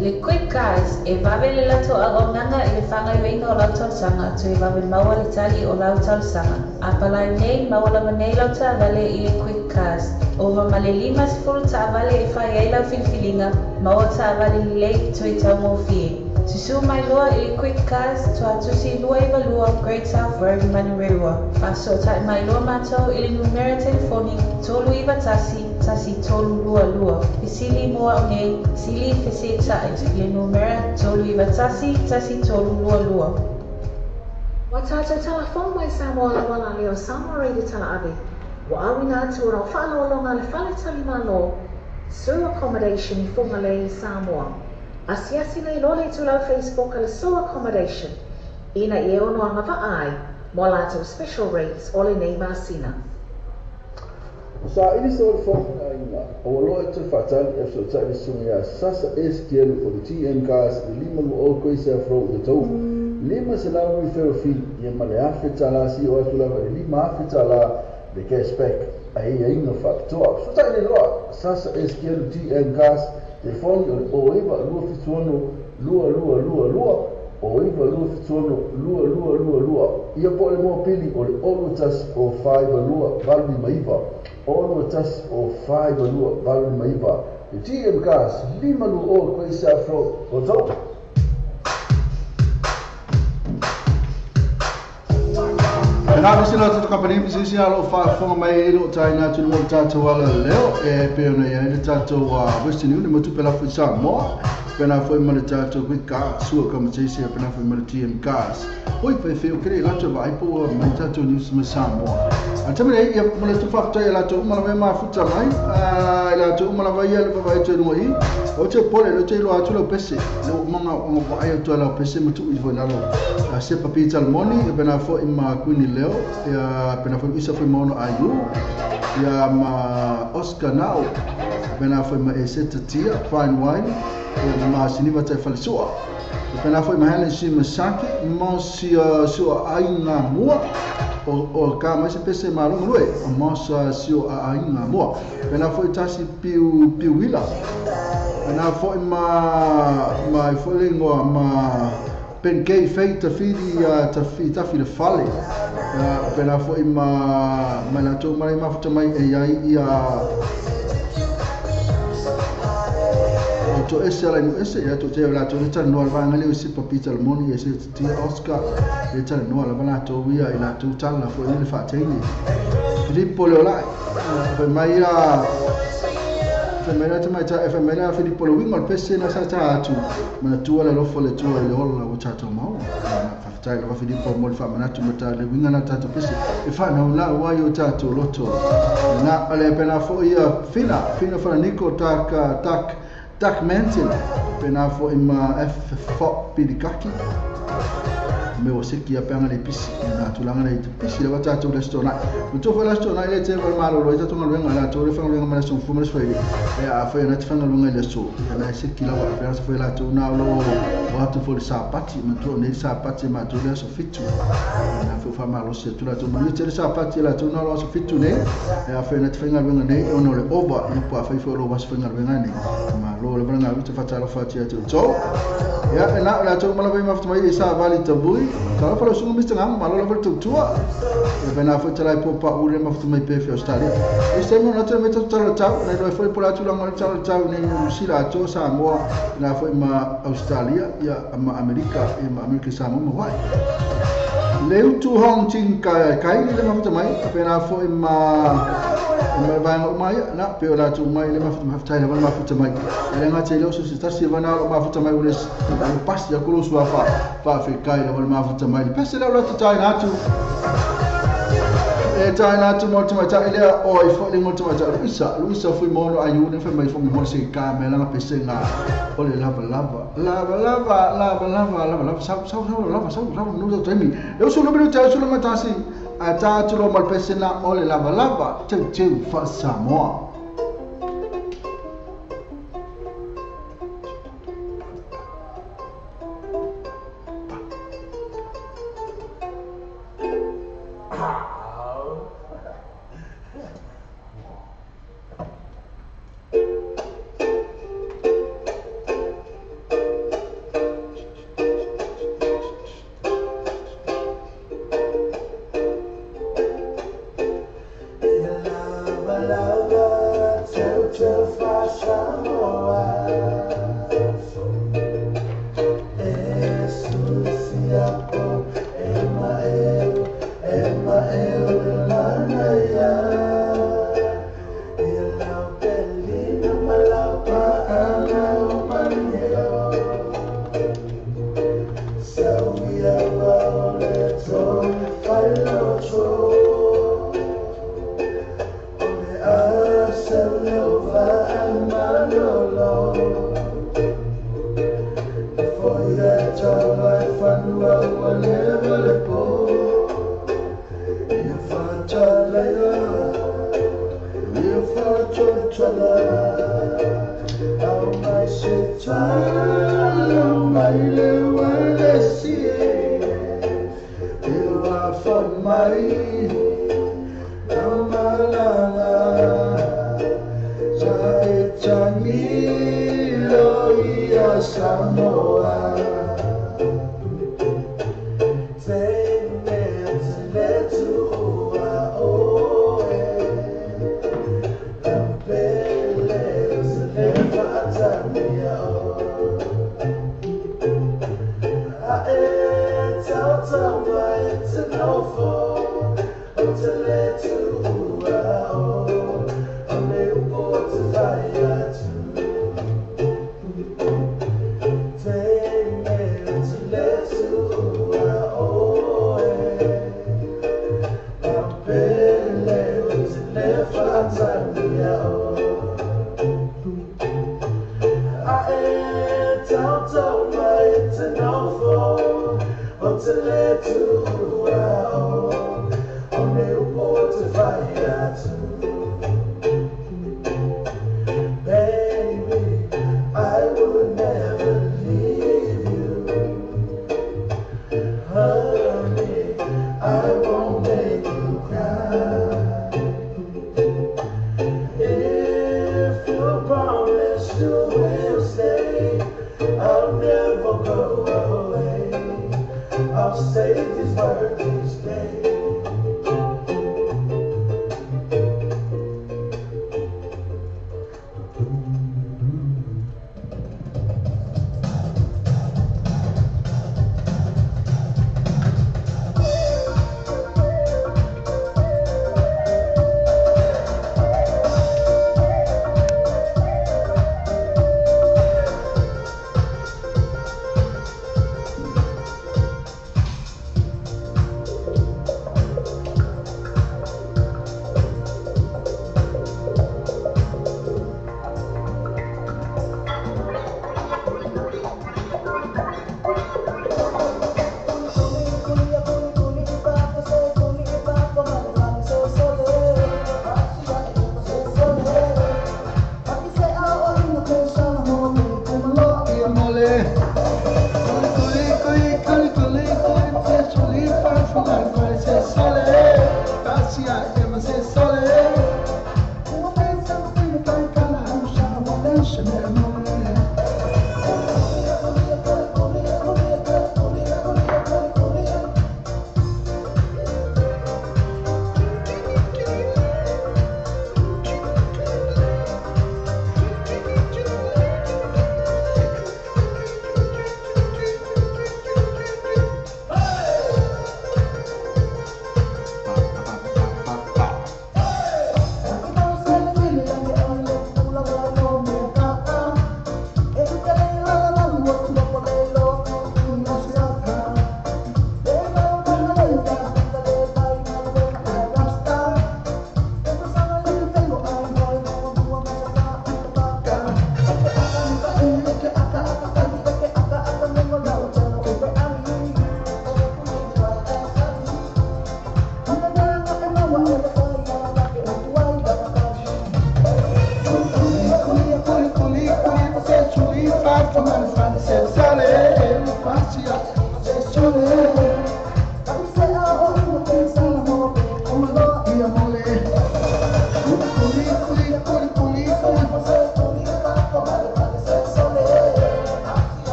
S5: Le quick guys, e vavele la to agonganga e fanga wenga o lautal sanga to e vavele maua le tali o lautal sanga. Apala nei maua manei lauta vale i le quick guys. O male lima sifuru ta vale e fai ai lau filfilinga maua ta vale le to e tau mo fie. Tusu mai loa i le quick guys to atusi lua i valua Great South Road Manurewa. Paso ta mai loa matou i le numero telefoni tolu i batasi tasi tolu lua lua. Pisili mua o nei sili fisi tai le numero tolu i batasi tasi tolu lua lua.
S4: Watata telefon mai Samoa la wala leo SAMOATV TALA'ASI. Wa awina atu ora whaalolonga le whale talima lo. Sue accommodation I funga le Samoa. Asiasi nei lole tu lau Facebook le Sue accommodation. Ina I ono anga ai mo lato special rates ole nei masina.
S1: Sa ini so fo ina o lo te fatal e so tsa sunga sasa eskel o TM gas lima o ko se fro de to lima se la wi fe fi ye male afe talasi o tu la lima afe tala de ke spec ai no factor so tsa ni lo sasa eskel TM gas de fon o eva lo fi sono lua o iva lua fitono lua ia po le mo pili o le olu tas o 5 lua valmi maiva olu tas o 5 lua valmi maiva e TM gas lima lu o ko isa fro o to
S2: na visi la tata kapani visi alo fa fonga mai ilo tai na tu mo tata wala leo e pe ona ia le tata wa Western Union mo tu pela fu Samoa pena foi mal tata with car sua como se se pena foi mal TM gas oi pe fe o kre la tu vai po mai tata news mo Samoa atame ia mo le tu fa tai la tu mo la ma futa mai la tu mo la vai ia vai tu no i o te pole lo te lo atu lo pese lo manga o ai tu la pese mo tu I foi na lo se papita al moni pena foi ma kuni leo ya pena foi isa foi mono ayu ya ma Oscar now pena foi ma eseta tia fine wine ya ma siniva te falsua pena foi ma Helen si masaki mo si ainga mua o ka ma se pese ma lo lue mo si ainga mua pena foi tasi piu wila pena foi ma foi ngo ma pen kei feita fili tafi le fale pena foi ma na to mai ma futa mai e ai ia to ese la no ese ya to te la to ta no va ngale si papita al moni ese ti Oscar le ta no la va to via ila to ta la foi le fa teni Filippo le ola pe mai la femela te mai ta femela Filippo lo wingo al pese na sa ta tu ma tu ala lo fo le tu le ola o ta to mau tai la Filippo mo le fa mana tu mata le winga na ta to pese e fa na la wa yo ta to loto na ale pena fo ia fina fa Nico tak mentil pena fo ima f fo pidikaki me o seki apanga le pisi na tulanga le pisi la wata to restaurant to fo restaurant le te mal malo lo to ngalo ngala to le fa ngalo ngala so fumo le so ile e a fo na te fa ngalo ngala so na seki la wa pena fo la to na lo wa to fo sa pati ma to ne sa pati ma to le so fitu na fo fa malo se to la to ma te sa pati la to na lo so fitu ne e a fo na te fa ngalo ngane ono le over no po fa fo lo was fa ngalo ngane ma lo le ngalo te fa ta lo fa ti to ya na la to ma la ma fa mai sa vali tabui kalau kalau sungu mesti ngam malu level tu tua bena foi trai popa ure ma futu mai pe fi Australia este mo na tele meto tala tau na do foi pola tu la ma tala tau ni sila to Samoa na foi ma Australia ya ma Amerika e ma Amerika Samoa ma vai leu tu hong ching kai ni le ma futu mai bena foi ma vai mai na pe la tu mai le ma futu tai ma futu mai ele nga tele so si tasi vana ma futu mai ure pas ya kulo sua fa kai la ma futu mai pese la tu tai na tu e taina tu mo tu mata ile o I fo le mo tu mata Luisa fui mono ayu ne fa mai fo mo se ka me la pese nga o le lava sa no do temi eu sou no bino tau sou mata si a ta tu lo mal pese na o le lava tu fa Samoa.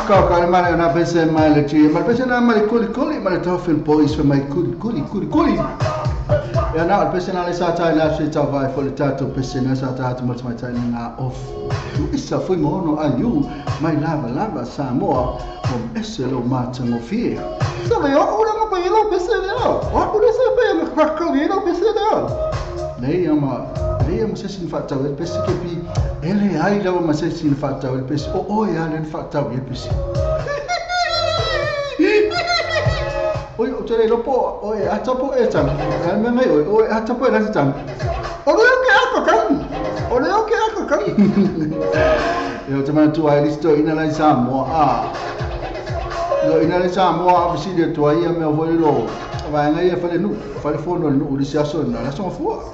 S2: Kau mana nak pesen mai le cie, mal pesen nama le kuli mal toffel boys for mai kuli. Ya nak pesen ale sa tai la si ta vai for le tato pesen sa ta tu mal mai tai na off. Isa foi mono ayu mai lava Samoa com eselo matango fie. Sabe eu ora mo pa yelo pesen eu. Wa ora sa pa me kwakau yelo pesen eu. Nei ama se sin fatau el pesi ke pi ele ai la ma se sin fatau el pesi o ya len fatau el pesi oi o tere lopo oi atapo e tan kan me ngai oi atapo e tan tan o ke ako kan eu te mana tu ai listo ina la Samoa yo ina la Samoa bisi de tu ai me vo lo va ngai e fa le fono no di sia sonna la sono fuori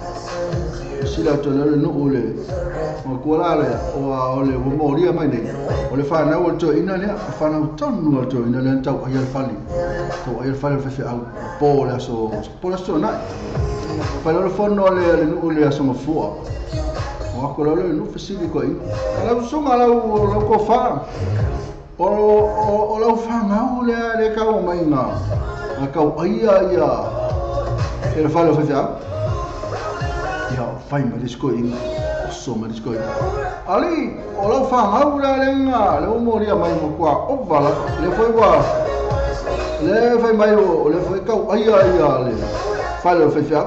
S2: sila to le no ole o kola le o le moria mai nei o le fa na o to ina le fa na tonu o to ina le tau ai al fali fe au po la so na fa le fono le no ole so mo fu o ko le no fasili ko i la so mala o ko fa o la fa ma o le ka o mai na ka ai ele fa le fe au fai ma discoin so ma discoin ali o lo fa maula lenga le moria mai mo qua o vala le foi qua le fai mai o le foi cau ai le fa lo fai fa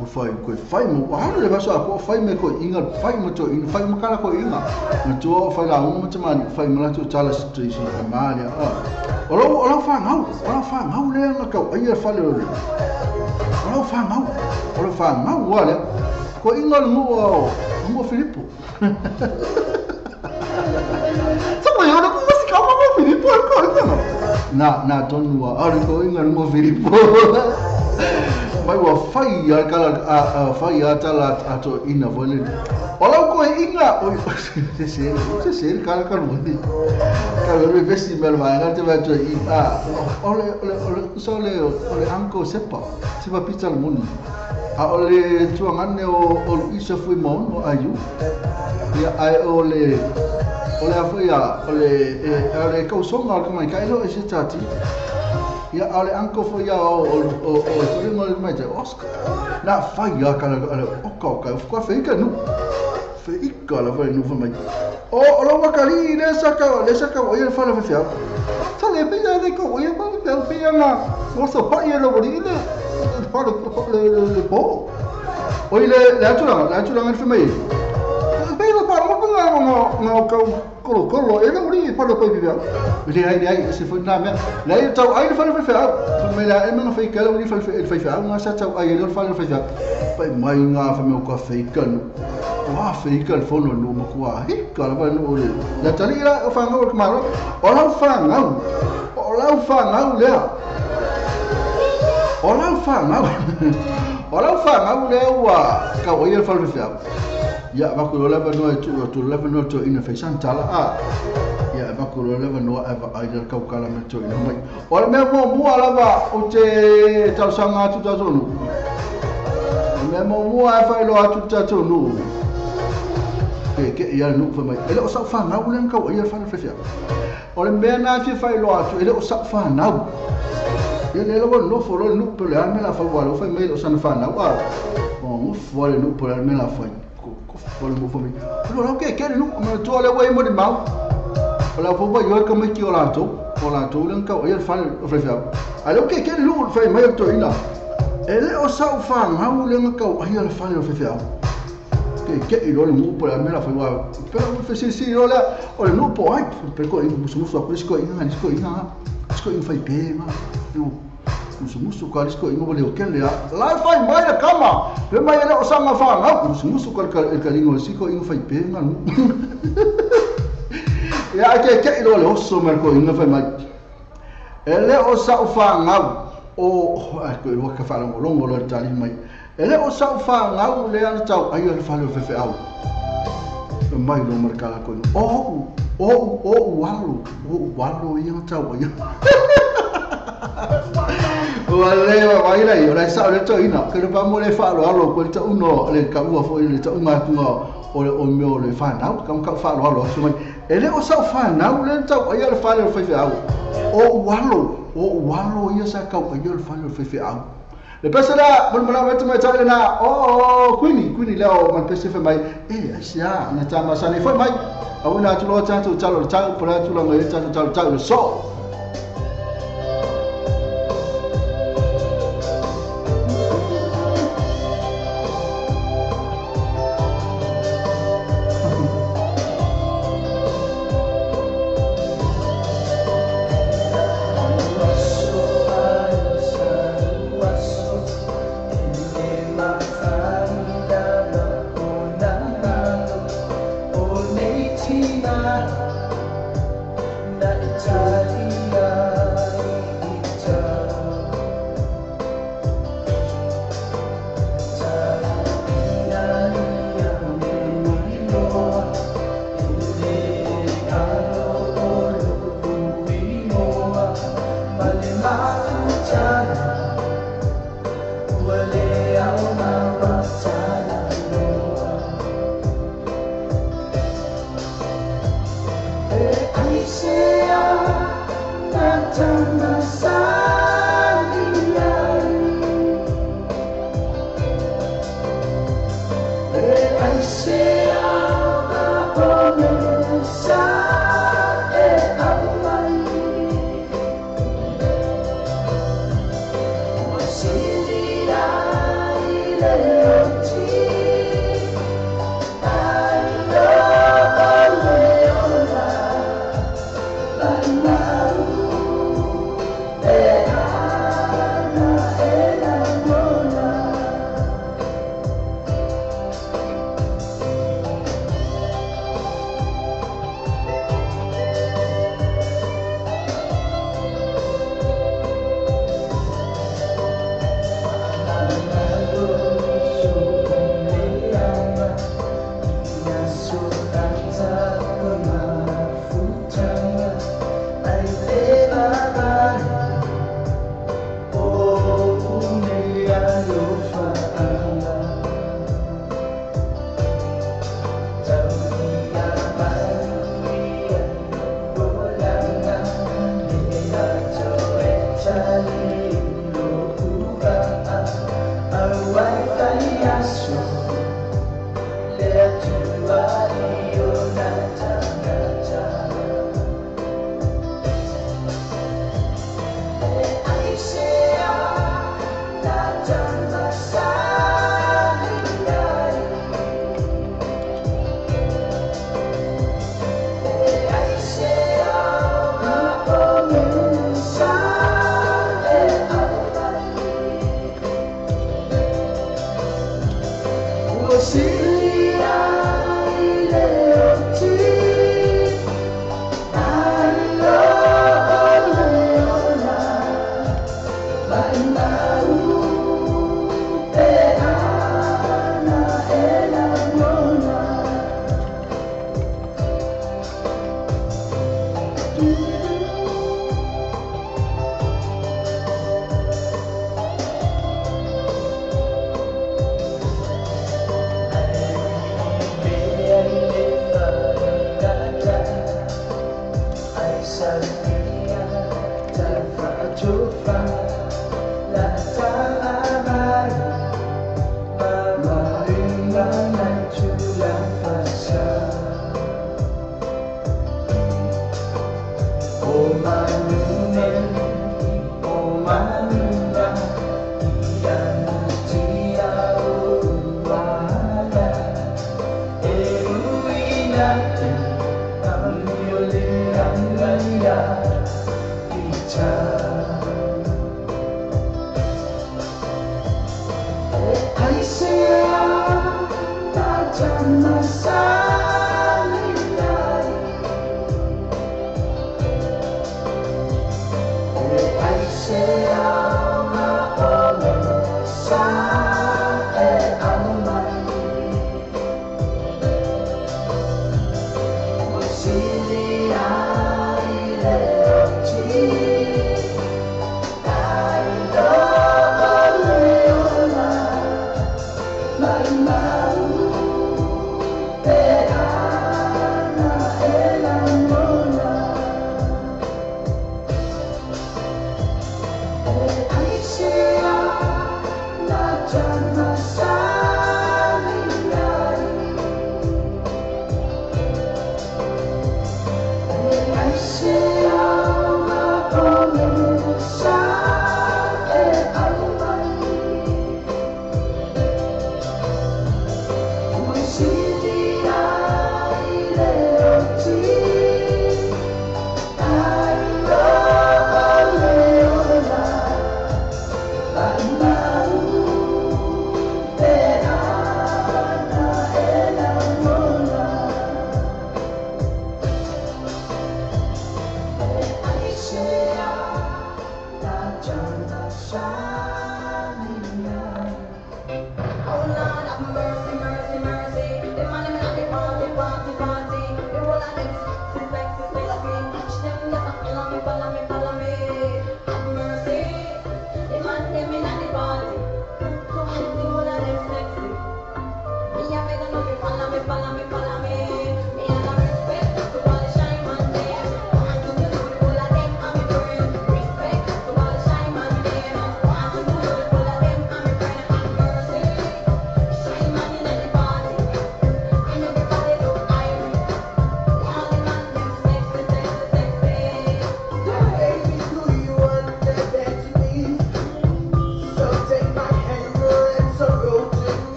S2: o fai ko fai mo ha le baso ko fai me ko inga fai mo to in fai mo kala ko inga mo to fai la mo te mani fai mo la to tala street e mali olo fa ngau le nga ka ai fa le olo fa ngau wale ko inga mo Filippo sama ya ko mas ka mo Filippo ko na tonu ari ko inga mo Filippo mai wa fai a kala fai a tala ato ina vole ola ko inga o se kala ni ka le vesti mel vai ngate va to ole anko sepa pizza mun ole tuangane o isa fui mon o ayu ya ai ole afia ole ko songa ko mai kai lo ese tati ya ale anko fo ya o ringo mai te Oscar na fai ya kana o ko feika nu feika la vai nu mai o lo makali le saka o ia fa la fia sale pe ya de ko ia ba pe ya na o so pa ia lo bodi le pa le po o ile la chula ngal mai pe lo pa mo no kolo ele uri pa lo ko bibia ele ai se foi na me la ia tau ai fa me la e me foi kala uri fa nga sa tau ai ele fa pa mai nga fa me ko kan wa kan fo no mo ko hi kala ba no ole la tali la fa nga ko maro ola fa nga le wa ka o ia fa ya bakulu leva no to ina fesan tala ya bakulu leva no eva aider kau kala me to ina mai ora me mo lava o te tau sanga tu tonu me mo fa lo atu tonu ke ya no fa mai ele o sa fa na ulen kau ia fa fesia ora me na fa lo atu ele o sa fa na ele lo fo lo no pele me la fa walo fa me lo sa fa na wa o fo le no pele me la fa Polo mo fo mi. Lo ke no mo to le wai mo di mau. Ola fo ba yo ka me ki ola to len ka o ia fa o fa. Alo ke no fa mai to ina. Ele o sa fa ngau len ka o ia fa o fa. Ke lo mo po la me la fa wa. Pero mo fe si ola o no po ai per ko mo so ko ina fa pe ma. Musu kalis ko ingo boleh okele ya la fai mai na kama pe mai ele osanga fa nga musu kal kalingo siko ingo fai pe nga ya ke lo le oso merko ingo fai mai ele osa fa nga o ko lo ka fa longo lo tali mai ele osa fa nga le an tau ayo le fa lo fe au mai lo merkala ko walo yang tau ya Wale vai lai ora sa le to ina ke pa mo le fa lo alo ko ta uno le ka u fo le ta uma tu o meu le fa na kam ka fa lo alo so mai ele o sa fa na le ta o ia le fa le fa au o walo ia sa ka o ia le fa le fa au le pesada mo na vetu mai ta na quini le o man pese fa mai sia na ta ma sa ne fa mai au na tu lo ta tu ta lo ta para tu lo ngai ta le so
S6: Hey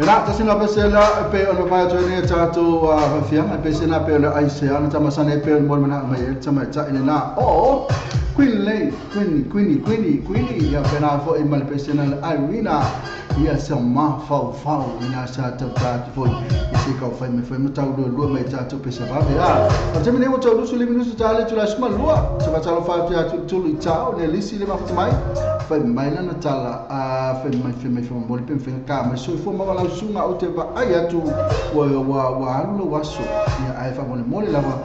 S2: Ena tasina pesela pe ona vai join tato fianga pesena pe ona aise ana tama sana pe mo mana mai tama ta ina o Queen ya pena fo imal pesena Irina ia sama fau ina sa tata foi isi kau fai me foi mutau do mai tato pesava ya o me mo tau suli minusu tale tula sma lua sa talo fa tia tulu tau ne lisi le mafuta mai fai mai na tala fai mai mo le pen ka mai so fo ma wala sunga o te va ai atu wa alu waso ia ai fa mo le lava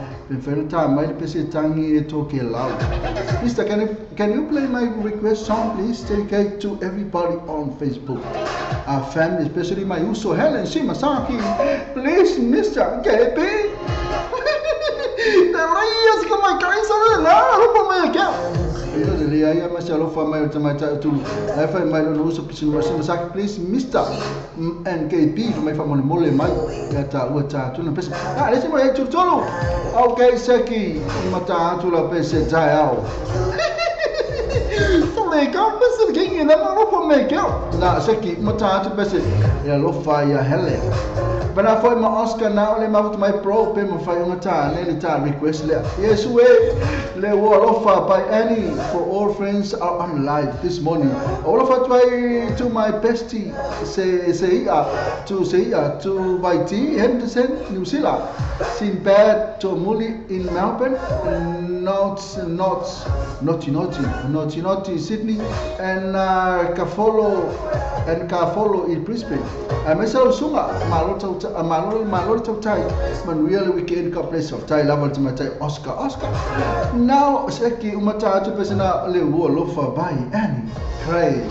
S2: pen ta mai le pese tangi e toke lau. Mister, can you play my request song, please? Dedicate to everybody on Facebook, our family, especially my uso Helen Shimasaki. Please, Mr. KP. The reyes que me caen sobre el lado, no me quedo. Yo le diría a Marcelo Fama y Tamata to I find my own uso Shimasaki, please, Mr. and KP, my family mole, my yata wata to the person. Ah, let's go to Tolo. Okay, Seki, mata to la pese jao. Legal, mas quem ainda não foi legal. Na Seki, mata to pese. Ya lo fa ya hele. But I find my Oscar now, le mouth my pro payment for mata, le ta request le. Yes, we le wall offer by any for all friends are on live this morning. All of us try to my bestie to by T Henderson, New Zealand. Sinbad to Muli in Melbourne, Naughty Sydney, and Carfollo in Brisbane. I myself Sunga, Malota Tai, Manuel weekend place of Tai level to my Oscar. Now Seki Umata to Pesana Le Wolofa by Annie Craig.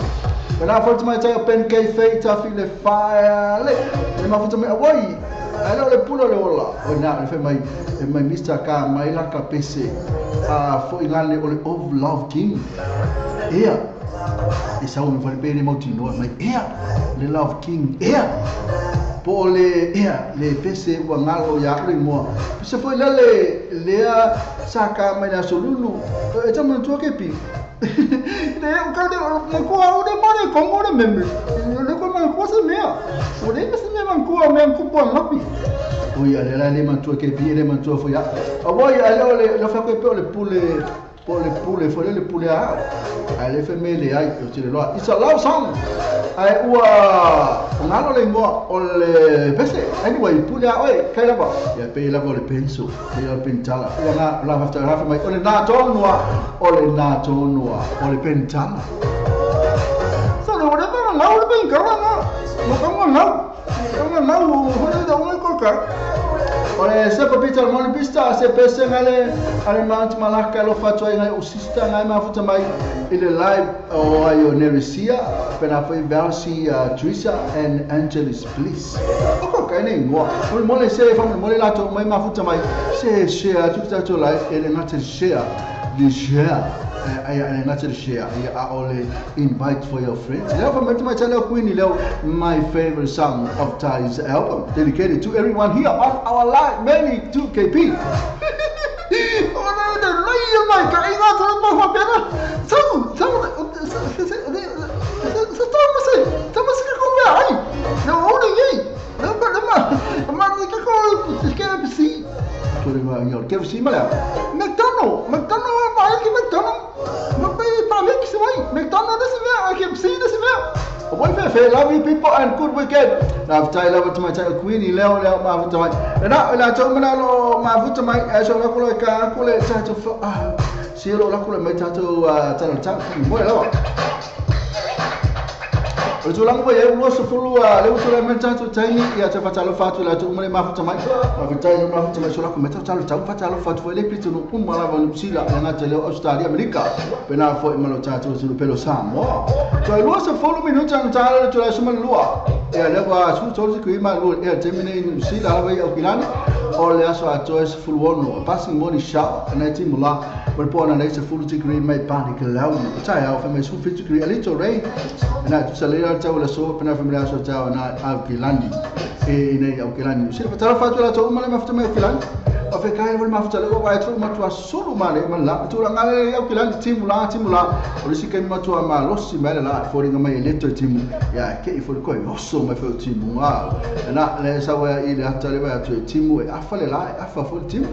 S2: But I thought to my pen fate, I feel a fire. Let me to me away. I know the pull of now if my Mr. Car, my laka PC, for Ingani of Love King. Here is how for the baby mountain, my ear, the Love King, here. Pole le pese wangalo ya mo se foi le saka mai na solulu e tamo tu ke pi ne o ka de ko o de mare ko mo de member le ko ma ko se mea o de se me man ko me ko po lapi o ya le man tu ke pi le man tu foi ya o voi le fa ko le pule for le pule a ale femele ai o tire lo it's a love song ai ua ngalo le mo o le pese anyway pule a oi kai lava ya pe lava le penso le pentala ya na la hafta rafa mai o le na tonua o le pentala so le ora ba na o le ben karana mo kamo na o le da o ko ka Ora se papita mon pista se pese ngale ale mount malaka lo fatwa ngai usista ngai mafuta mai ile live o ayo Neresia pena foi Valsi Teresa and Angelis please. Oko kaine ngo. Mo se fam mo la to mai mafuta mai se share to live ele ngate share the share I not to share. I only invite for your friends. Therefore, my channel Queenie Leo, my favorite song of Ty's album, dedicated to everyone here on our live, many to KP. Oh no, the real my guy, not my pena. McDonald, vai que McDonald. Não tem para mim que se vai. McDonald desse ver, I can see desse ver. Oi, Fefe, love you people and good weekend. Now, I love it to my child Queenie Leo ma vuta mai. Na to mana lo ma vuta mai. So la kula ka kula tato si lo la kula mai tato tato. Mo la. O lang boy e so fulu le utura menta to tani ya te fatalo fatu la to mane mafuta mai mafuta mafuta mai so la kometa talo fatalo fatu le pitu no umala va nupsila na tele Australia America pena fo imalo tato so pelo Samoa to lo so fulu minuta ntalo to la suma lua e le va su to ko ima lo e termine nupsila la vai okilani o le aso a to es fulu wono passing money shot na timula per pona nei se fulu degree mai panic lao sai au fa mai su fit degree a little rain na to salera tau la so pena família so tau na Auckland e nei Auckland se fatalo fatu la to umale mafuta mai Auckland Afe kai wal mafuta le wa tu matua sulu male mala tu la ngale ya kilani timu la o le sikai matua ma losi male la for nga mai leto timu ya ke for ko oso mai fo timu na le sawa ile atale wa tu timu e afale la afa fo timu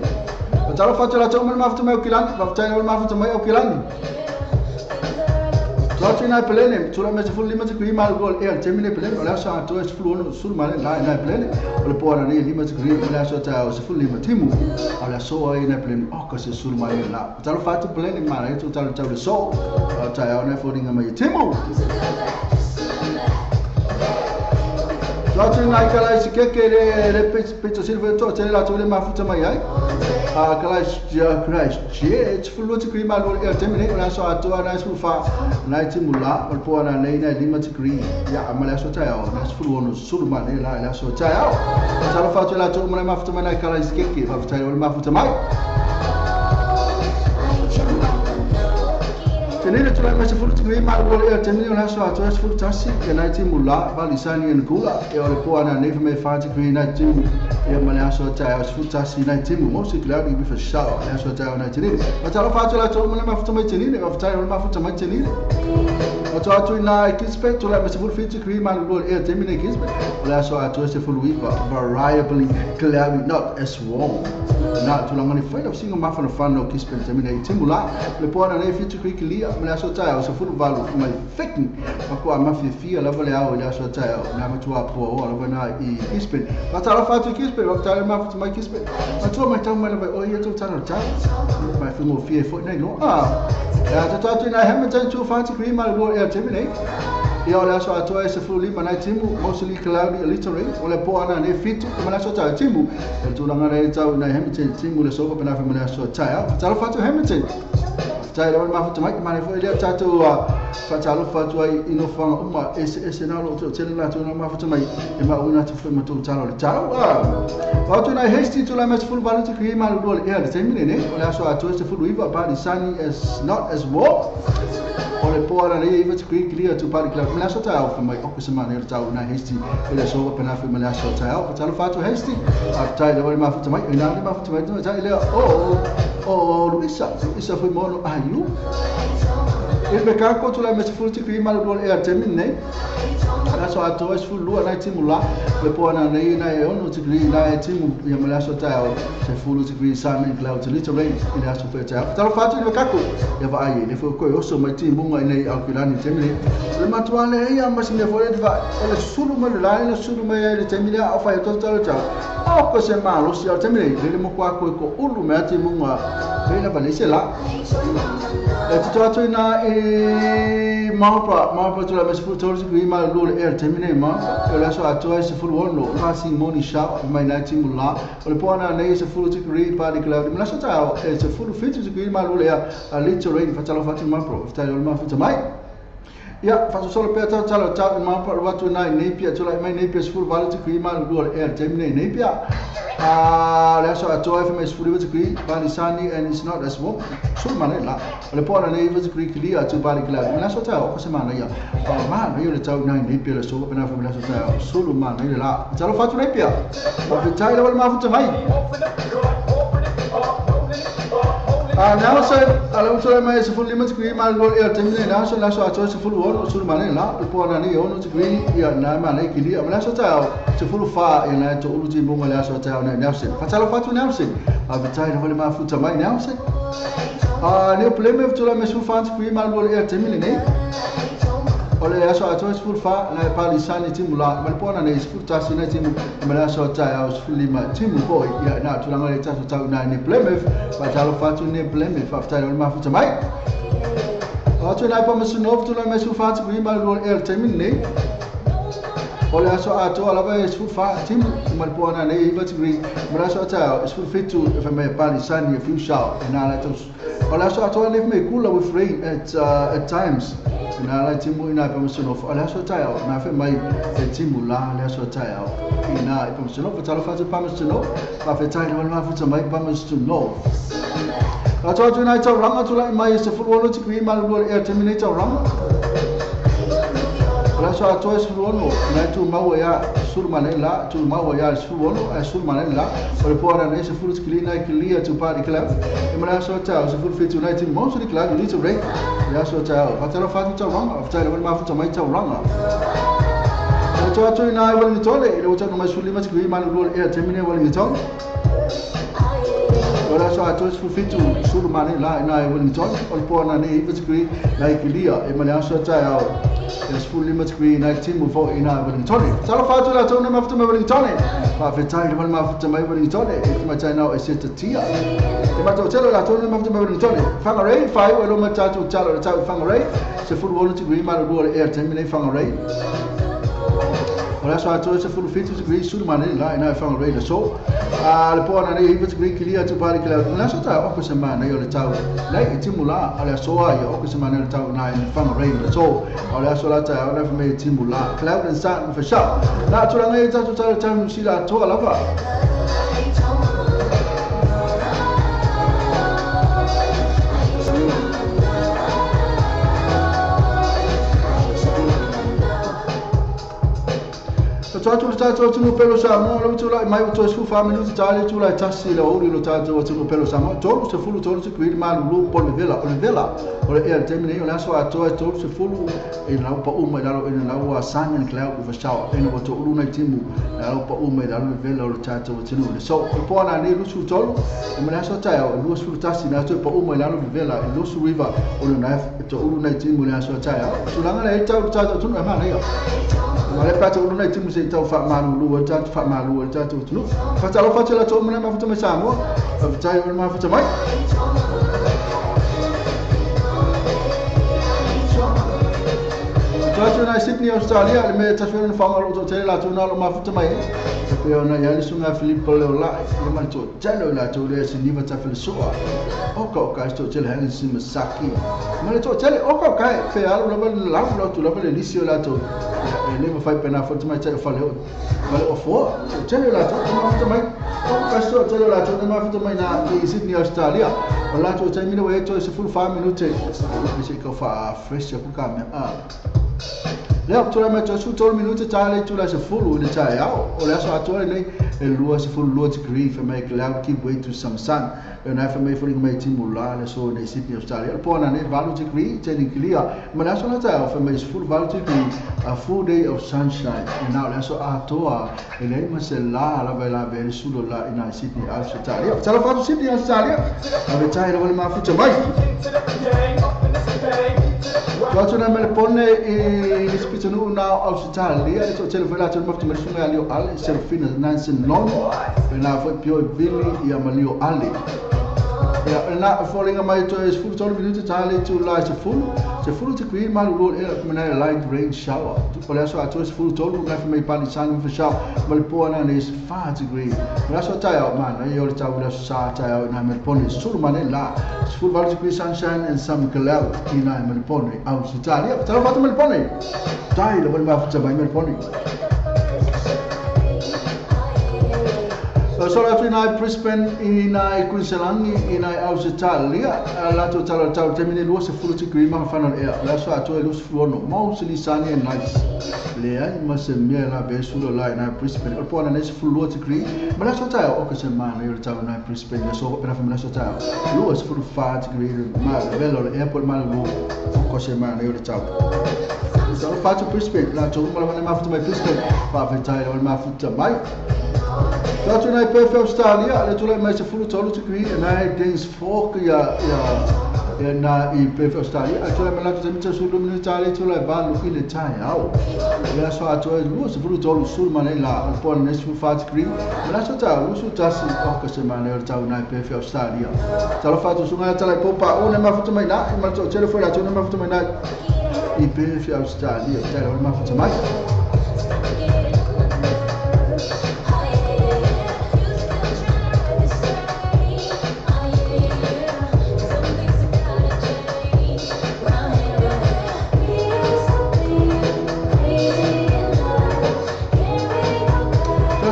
S2: o talo fa la tu mafuta mai kilani mafuta le mafuta mai kilani Lati na pelene, tula me se fulu lima te kui mal gol e termine pelene, o le asa ato e se fulu ono sulu male na pelene, o le poana ni lima te kui, o le asa ta o se fulu lima timu, o le aso ai na pelene, o ka se sulu male na. Talo fatu pelene mana e tu talo tau le so, o ta o na fodinga mai timu. Lati na ikala isi keke le pizza silver to, tele la tu le mafuta mai ai. Christ, it's full of cream. I will terminate when I saw a 2 nice fa, 90 mula, or poor and a limited green. Yeah, I'm a child, that's full on Sulman, I saw a child. Salafatu told me after my color is kiki, I've tied all my foot to my. Tenere tu mai se full to green, my will terminate when I saw a 2 full tassi, and 90 mula, Valisani and Gula, or poor and never may find a green 19. Malaso child, full tassi 19, mostly gladly with a shower, that's what I wanted. But I'll find you told me after my tenine, of time my foot to my tenine. I thought to night, Kismet to let me full feature cream and roll air terminate Kismet. Well, I saw a toast full week, but variably clearly not as warm. Not too long on the fight of single muffin of fun, no Kismet terminate Timula, the point and a feature creek Lia, Malaso child, so full value for my faking. Aqua Mafia fear, lovely hour, that's what child, never to up for all of an eye, Kismet. But I'll find to Kismet, I'll tell him after my Kismet. I told my tongue when I went, oh, you're too tired of time. My film of fear for no. I thought I haven't too fancy cream, I will air terminate. The other so I told us a fully Manatimu, mostly cloudy, a little rain, or a poor and a fit to Manasota Timu, and to Langareta and I Hamilton Timu, the soap and I from Manasota Tile, Talfa to Hamilton. Tied on my to make money for the tattoo, Fatalo Fatway, Inofang, SNL to tell that to my to make the Mauna to film to Talo. But when I hasty to Lamas full value to cream, I will air the 10 minutes, when I saw a toast full river, but the sunny as not as warm. Or a poor and even to create clear to party club Malasota from my opposite man here town hasty, and I saw open after Malasota, but I'll fight to hasty. I've tied away my foot to make another muff to make oh, Luisa, is a mono, are you? If the car go to la Miss Full to cream, I will air 10 minutes. That's why I told us full Lua 19 mula, the poor and I own to green, I team Yamalasota, the full to green sun and clouds, a little rain in the fair. I'll fight in the Kaku, if I, if we also my team Bunga in the Alpilani Temine, the Matuana, I must never advise, or the Suluman line, the Sulumay, the Temina of a total child. Oh, because a man, Lucia Temine, the Moquaco, Ulumati Munga, Vena Vanisela. Let's talk to Marpa to la Mesfu told me my Lord Air Terminate Marpa, or also I told us a full one, passing money shout my 19 mula, or upon our nays a full degree party club. Minasota is a full 50 degree my Lord Air, a little rain for Talafati Marpa, if Talo Marfa to my. Yeah, for solo petal talo tap in Marpa, what to night Napier to like my Napier's full value to cream my Lord Air Terminate Napier. That's why I told him it's fully degree, Banisani, and it's not as warm. So, Manila, the poor and neighbors Greek clear to Bali Glad. And that's what I was a man. Oh, man, you're the town 9 Napier, so open up from that hotel. Sulu man, it's all fat Napier. But the title of my mouth to mine. Now, sir, I don't tell my full limit cream. I'll go air terminate now, so that's why I chose a full one, so Manila, the poor and the owner to green, yeah, Nama, Lake, and that's what I to full far in I to Uji Bunga Hotel and Nelson. Fatalafatu Nelson, I'll be tired of my foot to my Nelson. Near Plymouth to la Messu Fans cream, I'll go air terminate. Ole aso ato full fa na pali sani timu la malipona na full tasi na timu malaso tai aus fulima timu boy ya na tulanga le tatu tau na ni Plymouth ba talo fatu ni Plymouth after on ma futa mai ato na pa mesu no futa na mesu fatu bi mal gol el termine ole aso ato ala ba full fa timu malipona na iba tigri malaso tai is full fit to if I may pali sani a few shot and na to ole aso ato live me cooler with rain at times. Na la timu ina permission of ala so tayo na fe mai timu la ala so tayo ina permission of talo fa permission of fa fe tayo na fa mai permission no la to tuna ita ranga tula mai se full one to be mal go air terminator ranga Ora so ato suono na tu mau ya sul manella tu mau ya suono sul manella ora pora na se full screen na clear tu party club e mara so ta se full fit united most of the club you need to break ya so ta patara fatu ta wrong of ta ma fu ta mai ta wrong to ato na wal ni tole e o ta no masuli mas gui man rule e termine wal ni tole ora so ato se full fit sul manella na wal ni tole ora pora na e screen na clear e mara so ta There's full limit screen na team of 4 ina Wellington. Sala fatu la tona mafta ma Wellington. Pa fetai ma mafta ma Wellington. E ma tai now is it tia. E ma totelo la tona mafta ma Wellington. Fangaray 5 elo ma tatu talo la tau fangaray. Se full wall screen ma do air terminate fangaray. Ora so ato se full fit screen sur mane la ina fangaray la so. Le pona ne fit screen clear to party club. Na so ta o se ma na yo la tau. Lai timula ala so ya o se ma na tau na fangaray la so. Ora so la ta ona me timula cloud and sun for sure na tu ngai ta tu ta ta si la to ala va tu no pelo samo lo tu la mai tu su fa minuti tale tu la tassi la ori lo ta tu no pelo samo tu se fulu tu se qui ma lu por vela ora e termine io la so a tu se fulu e la pa uma da lo e la wa sangen cloud for shower e no to lu na timu la pa uma da lo vela lo ta tu no so po na ne lu su tolo e me la so ta o lu su tassi na tu pa uma da lo vela e lu su river o na to lu na timu la so ta tu la ngala e ta tu no ma na io Mare pata ulu na timu se tau fa malu lu ta fa malu ta tu tu fa ta lo fa la to mana ma fa me samo fa ta yo ma fa mai tu na Sydney Australia le me ta fero fa malu to te la tu na lo ma fa mai pe ona ya li sunga Filippo le la le ma to jalo la to le si ni ma ta felo so o ka sto te le si masaki ma le to te o ka pe alo la tu la le lisio la to e leva fai pena forte mai c'è fa le o fo c'è la to ma fa mai o caso c'è la to ma fa mai na di Sydney Australia o la to c'è mi lo e to se full 5 minuti mi si ko fa fresh ku ka me le ho trovato metto su 2 minuti tale tu la se full le c'è o la so atore lei e lui se full lot grief and make loud keep way to some sun e na fa mai full mai timula le so nei Sydney Australia poi na ne value degree c'è in clear ma la so la ta fa mai full value degree a full day of sunshine e na la so atoa e lei ma se la bella bene su la in Sydney Australia ce la fa Sydney Australia ma c'è lo ma fa mai Quando na me pone e spizano na Australia e c'è il velato molto messo ali al serfina Nansen non e na foi più Billy e Amalio Ali e na falling a mai to is full 12 minuti tale to la se full to qui ma lo e come na light rain shower tu poi so a to is full 12 na mai pani sangue for shower ma il pona ne is 5 degree ma so ta ma na io ta la sa ta na me pone sul manella full value qui sunshine and some cloud in na me pone Australia te l'ho fatto me pone dai lo ma fa mai me pone Solo tu in Brisbane in Queensland in Australia la totale tau termine lo se full degree ma fanno la so a to lo sfuono mostly sunny and nice le ai ma se me la be sulla la in Brisbane o poi ne se full degree ma la so ta o che settimana io tau in Brisbane so per fare la so ta lo se full 5 degree ma bello airport ma lo o settimana io tau Sono fatto Brisbane la to ma non ma fatto mai Brisbane fa fai o ma fatto mai Dat toen hij per Australia, en toen hij met zijn volle tolle te krijgen en hij deed volken na i per Australia, en toen hij me laten met zijn zo'n minutale toen hij baan nog in de tijd hou. Ja, zo had hij los volle tolle zo'n man in la, en toen hij zo'n vaart krijgen, maar dat soort daar, zo dat is ook als een man er touw na per Australia. Zal het vaart zo'n tijd hij popa, oh nee maar voor te mij na, maar zo telefoon dat nee maar voor te mij na i per Australia, dat hoor maar voor te mij.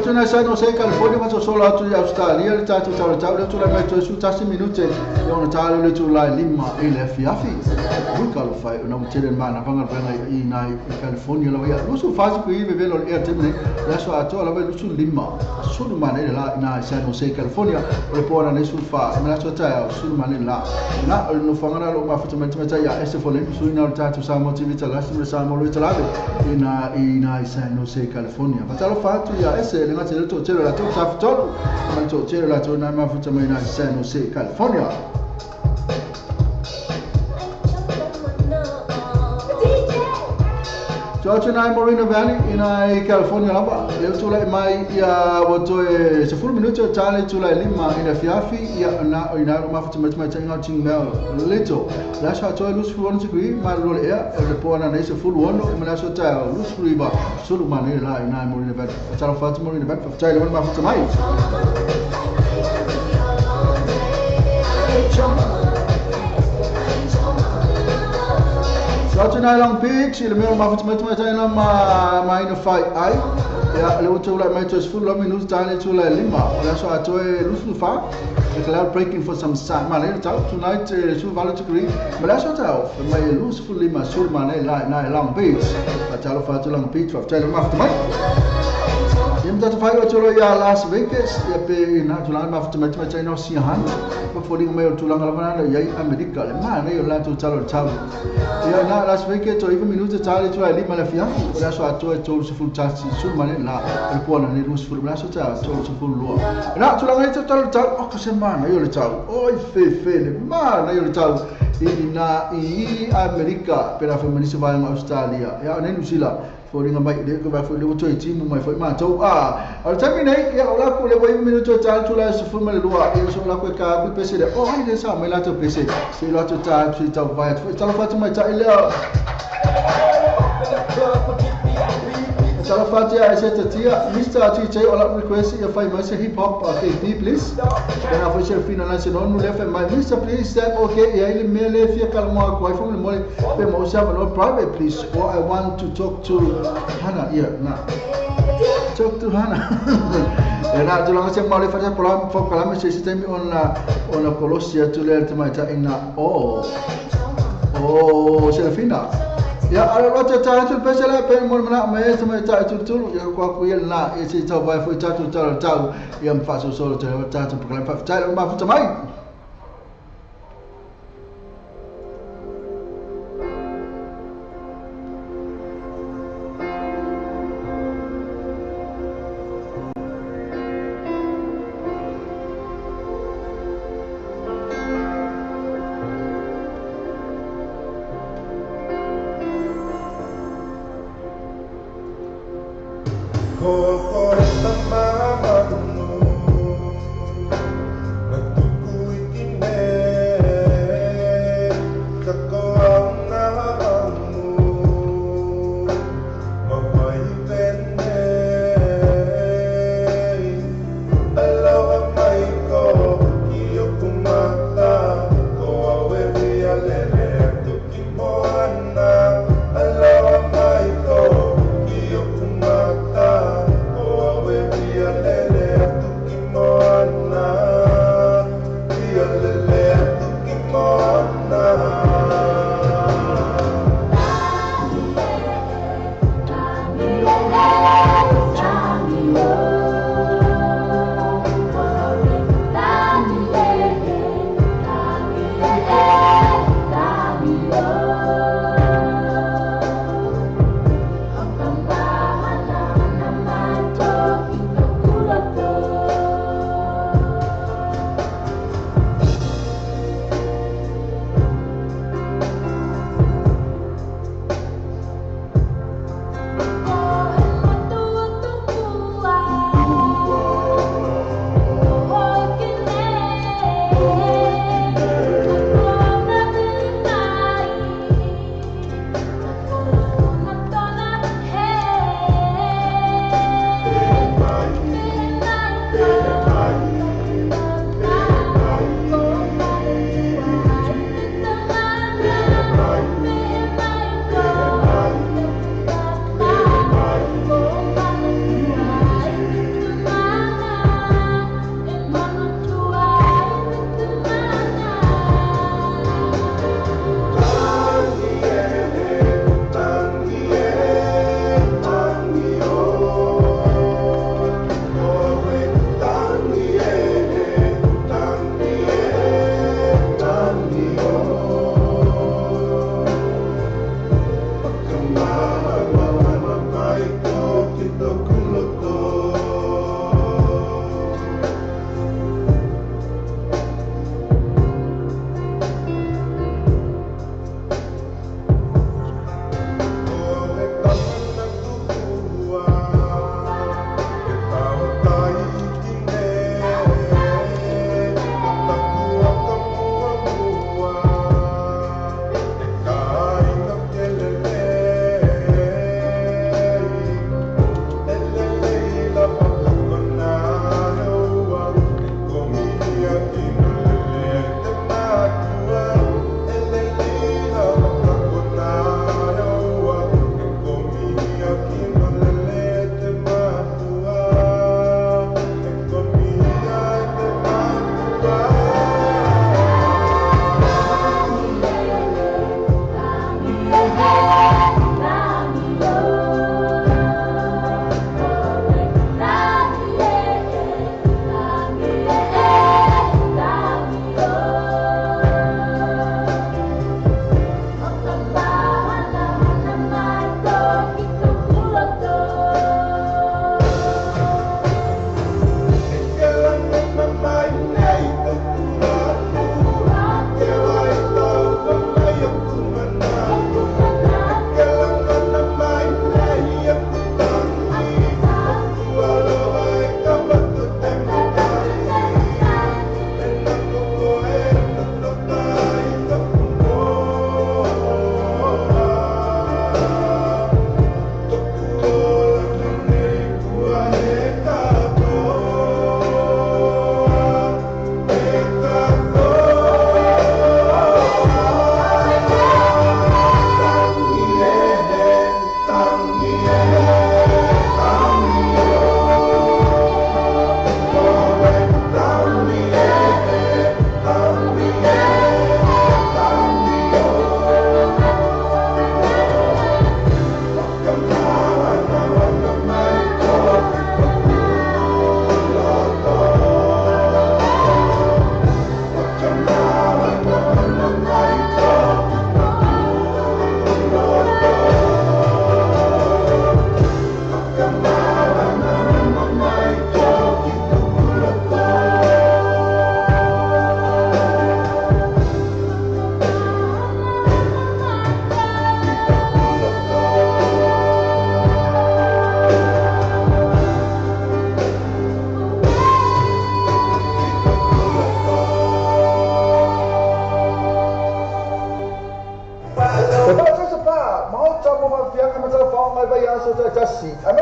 S2: tu na San Jose California ma so solo atu ya Australia le tatu tau le tu la mai tu su tasi minute e ona talo le tu la lima ile fiafi we call fai una mutele mana vanga vanga I na California la ya lusu fasi ku ive velo e temne la so atu la ve lusu lima su mana la na San Jose California le pora ne su fa ma la so ta su mana la na no fanga lo ma futa meta ya ese fole su na tatu SAMOATV TALA'LASI le SAMOATV TALA'LASI ina San Jose California fatalo fatu ya ese le ngati le to telo la to tafutolo ma to telo la to na ma futa mai na San Jose California Georgia na Moreno Valley ina California lava le to la mai ya woto e se full minuto tale to la lima ina fiafi ya na ina ma futa mai tanga ting mel little la sa to lus fu on sugui ma lo le e pona na se full one ma la so ta lus fu riba sulu ma ne la ina Moreno Valley tala fatu Moreno Valley fa tale ma futa mai Georgia na Long Beach ile meu ma futa mai na ma ina fai ai ya le to la mai to full minuto tale to la lima la so to e lus fu fa the cloud breaking for some sun ma le tau tonight su vale to green ma la so tau mai lus fu lima sul ma ne la na Long Beach fatalo fatu Long Beach fa tale ma futa mai Yem tatu fai o tolo ya Las Vegas ya pe na tulanga ma futa mai no sihan pa fodi mai o tulanga la vana ya America le ma ne yo la to talo tau ya na Las Vegas to even minuto tale to ali ma la fia la so ato e to full taxi sul ma ne la e pona ne lus full la so ta to full lo na tulanga to talo tau o se ma na yo le tau oi fe le ma na yo le tau ina I America per la femminile va in Australia ya ne Nusila Fori nga mai de ko ba fo le to timu mai fo ma to al terminate ya ola ko le wai minuto tal tu la su fuma le lua e so la ko ka bi pese de o ai de sa mai la to pese se la to ta tu ta vai fo ta fa tu mai ta ile ta fa tia se te tia Mr. TJ ola request ya fai mai se hip hop okay please then I shall feel na se non le fa mai Mr. please that okay ya ile me le fia calmo ko ai fo le mo pe mo sa no private please or I want to talk to Hana ya na talk to Hana ya na tu lang se mau le fa pola fo pola me se sistemi on la Colossia tu le tema ta ina se la fina ya ala rota ta tu pese la pe mo mana me se me ta tu ya ko ku yel na e se ta vai fo ta tu ta ya me fa so solo ta tu pola fa ta ma fa mai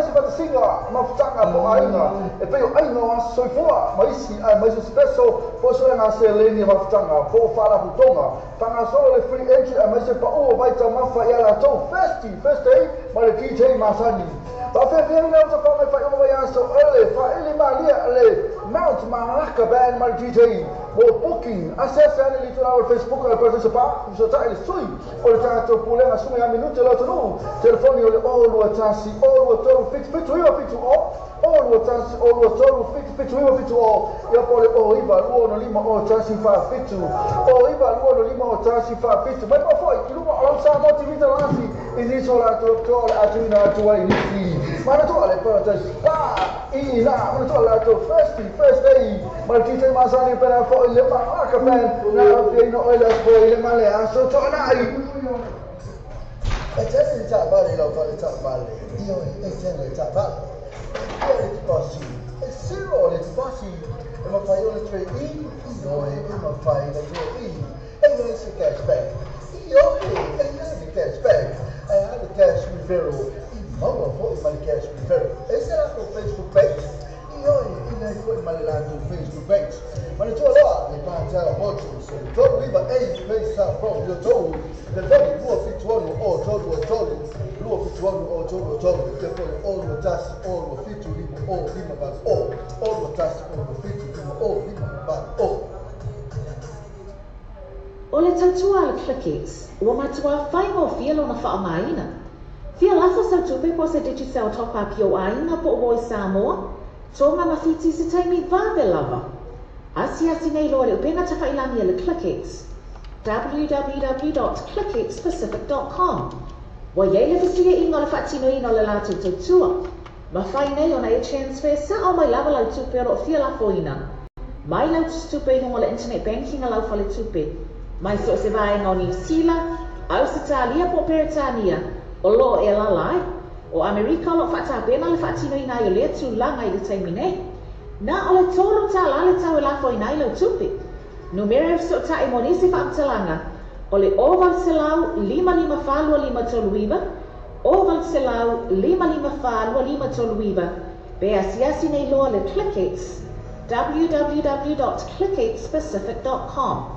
S2: se vai singa, ma tanga po ainga, e peo ainga wa soifua, mais special, po so nga se leni ma tanga, po fala hutonga, tanga so le free entry, mais se pa o vai ta mafa ya la to first day, ma le DJ Masani. Ba fe vieni na uta pa mai fa o ya so ele ma le Mount Malaka band ma DJ, mo booking, access ana li to our Facebook al participa, so ta il sui, o le tanto pule na sumi a minuto lo no, telefoni o le o tasi, o to fix o tasi, o to fix o, ya pole o iba luo no lima o tasi fa fitu, o iba luo no lima o tasi fa fitu, ma poi luma o SAMOATV TALA'LASI, inisola to atuna to ini. Mana tu ale protes ina mana tu ala to first day mal DJ Masani pera fo ile ma ka pen na fi no ile fo ile male aso to na ai e tele ta bale lo fa ta bale io e tele ta bale e posi e zero le posi e ma fai le 3 no e ma fai le 3 e non si cashback io e non cashback e ha the cash referral. Vamos for my cash referral. Esse era o Facebook page. E olha, ele foi lá no Facebook page. Mas eu lá, ele vai já muito. Todo dia ele fez essa prova. Eu tô, ele vai no fituano ou todo, no fituano ou todo. Depois all no task, all no fitu limo, all lima bag, all no task, all no fitu limo, all lima bag, all.
S4: O le tautua le clickets, ua matua whai mo fielo na whaamaina. Fia lafo sau tupe po se digital top-up yo ainga po o Samoa, tonga mawhiti se taimi vawe lava. Asi nei loa le upenga tawhailani le clickets, www.clicketspacific.com. Wa yeile fisiga inga le whatino ina le latu tautua. Ma whai nei ona e transfer sa o mai lava lau tupe ro fia lafo ina. Mai lau tupe hongo le internet banking a lau fale tupe. Mai so se vaenga o New Zealand, Australia po Peritania, o lo e lalai, o Amerika lo whata pena le whatino ina i o lea tu langa i le taimi nei. Na o le tolo ta la le tau e lafo ina i lau tupi. Numere so ta e monisi whaamtalanga, o le oval selau 55 toluiva, oval selau 55 toluiva, be asiasi nei loa le clickets, www.clicketspacific.com.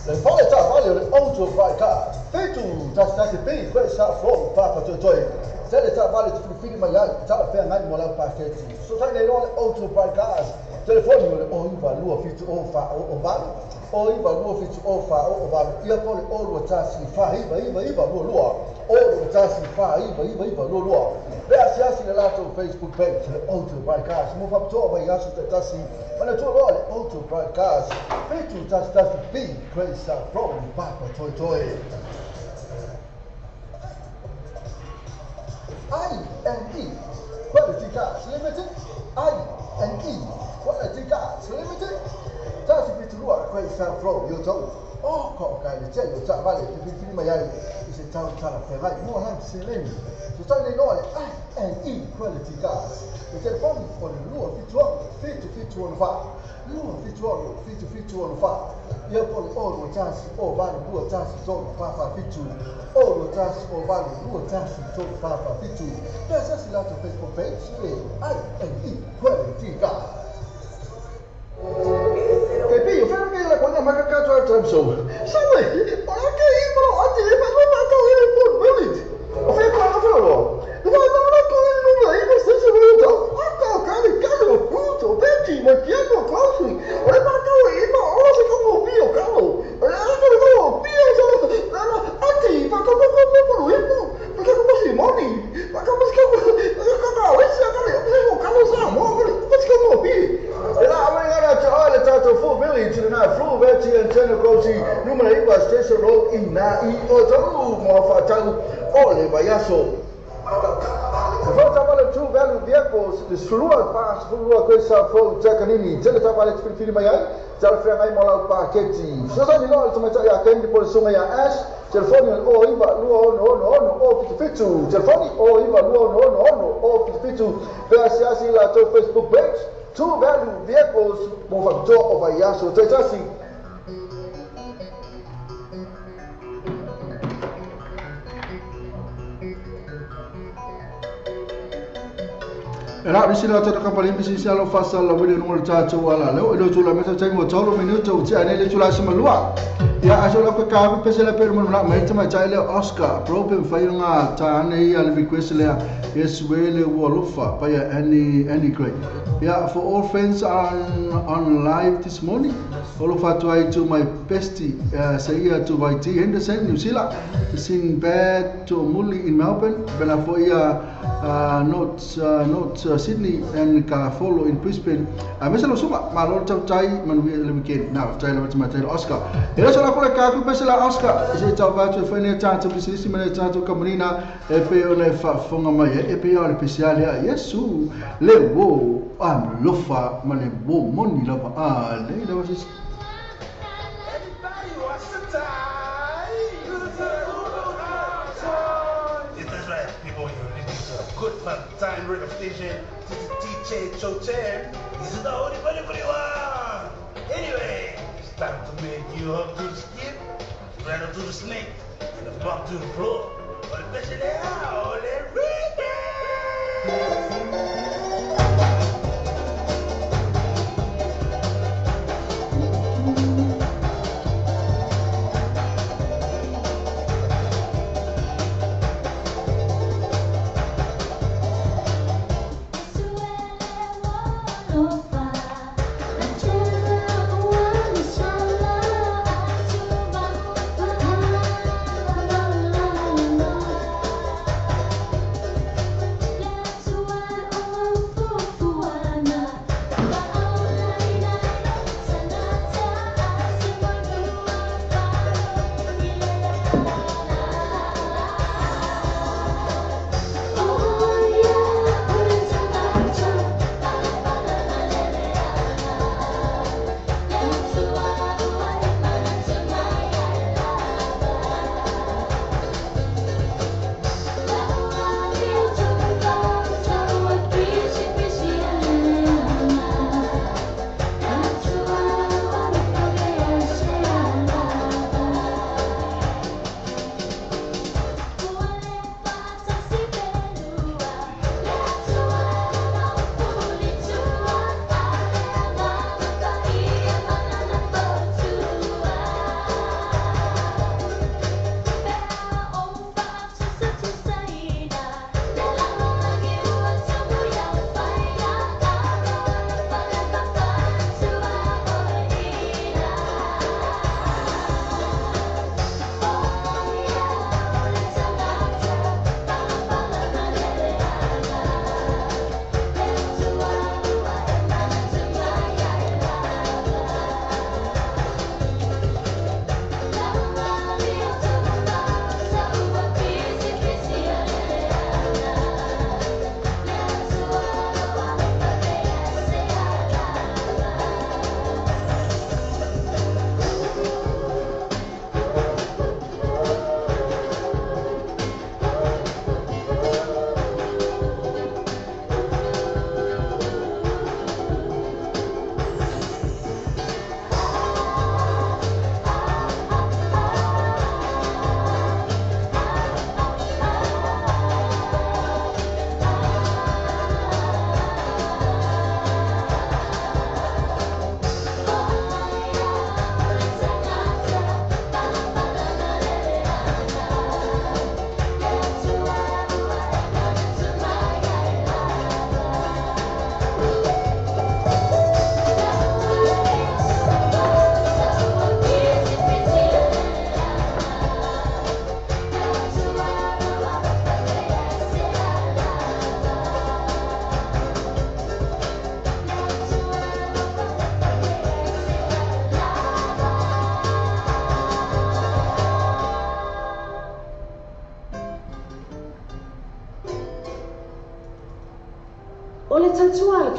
S2: Le fole ta vale le auto vai car. Feito ta sta pe questa from papa toi. Se le ta vale tu fili mai ta fe ngai mo la paquete. So ta le auto vai car. Telefoni le o iva lua fitu o fa o vale. O iva lua fitu o fa o vale. Ia pole o lo ta si fa iva lua. O lo ta si fa iva lua. Be asiasi le lato Facebook page le auto vai car. Mo fa to vai asu ta si. Ma tu lo le auto vai car. Feito ta sta pe questa from papa toi. I&E Quality Cars Limited. I&E Quality Cars Limited. Tasi pitulua questa from YouTube. Oh, kai le cello ta vale ti filma iai se tau tala ferrai mo han sileni. So tau le nole I&E Quality Cars. Il telefono con l'uo fituano fa. L'uo fituano fa. Io poi oro tassi o vale due tassi sono papa fitu. Oro tassi o vale due tassi sono papa fitu. Pensa si lato Facebook page e I&E Quality Cars. E poi io fermo che la quando ma cazzo al tram show. Sai, ma che io però oggi ma non ho il village. O fai qua la foro. Ma non ho il numero, io non so se venuto. Ma cari appunto, vedi, ma piano così. Ora ma tu io ora se come pio caro. Ora come pio solo. Anzi, ma come si moni? Ma come si chiama? Full village to the night, full veggie and tenecosi, numero I station road in na I otaru mofatau ole bayaso. Volta para two value vehicles, the Slua pass through questa from Jacanini, Teletavale to Fili Mayai, Jalfranga Mola Paqueti. So that you know, ultimately, I came to Sumaya Ash, Telefoni o Iva Luo no Fitu, Telefoni o Iva Luo no Fitu, Versiasi la to Facebook page. Two value vehicles move up door over Yaso Tetasi. Era bisila ta ka pali bisisa lo fasa la wele no ta to wala lo ilo tula meta tai mo tolo minuto ti ane le tula sima lua ya aso la ka pese la per mo na mai tama tai le Oscar problem fainga ta ane ia le request le yes wele wolofa pa ya any great yeah for all friends on live this morning all of us to my bestie Saia to YT Henderson New Zealand sin bad to Muli in Melbourne bena for not Sydney and ka follow in Brisbane mesalo suma malor tai man le weekend now tai la macam tai Oscar era sala ko ka ku pesela Oscar isi tau va to fene tanto bisisi mane tanto kamarina e pe ona fa fonga mai e pe ona special ya Yesu le wo am lofa mane bo moni la pa le la was
S3: good fun time radio station. This is DJ Chotem. This is the only money for you. Anyway, it's time to make you up to the skip, rattle to the snake, and the bump to the floor. But especially how they read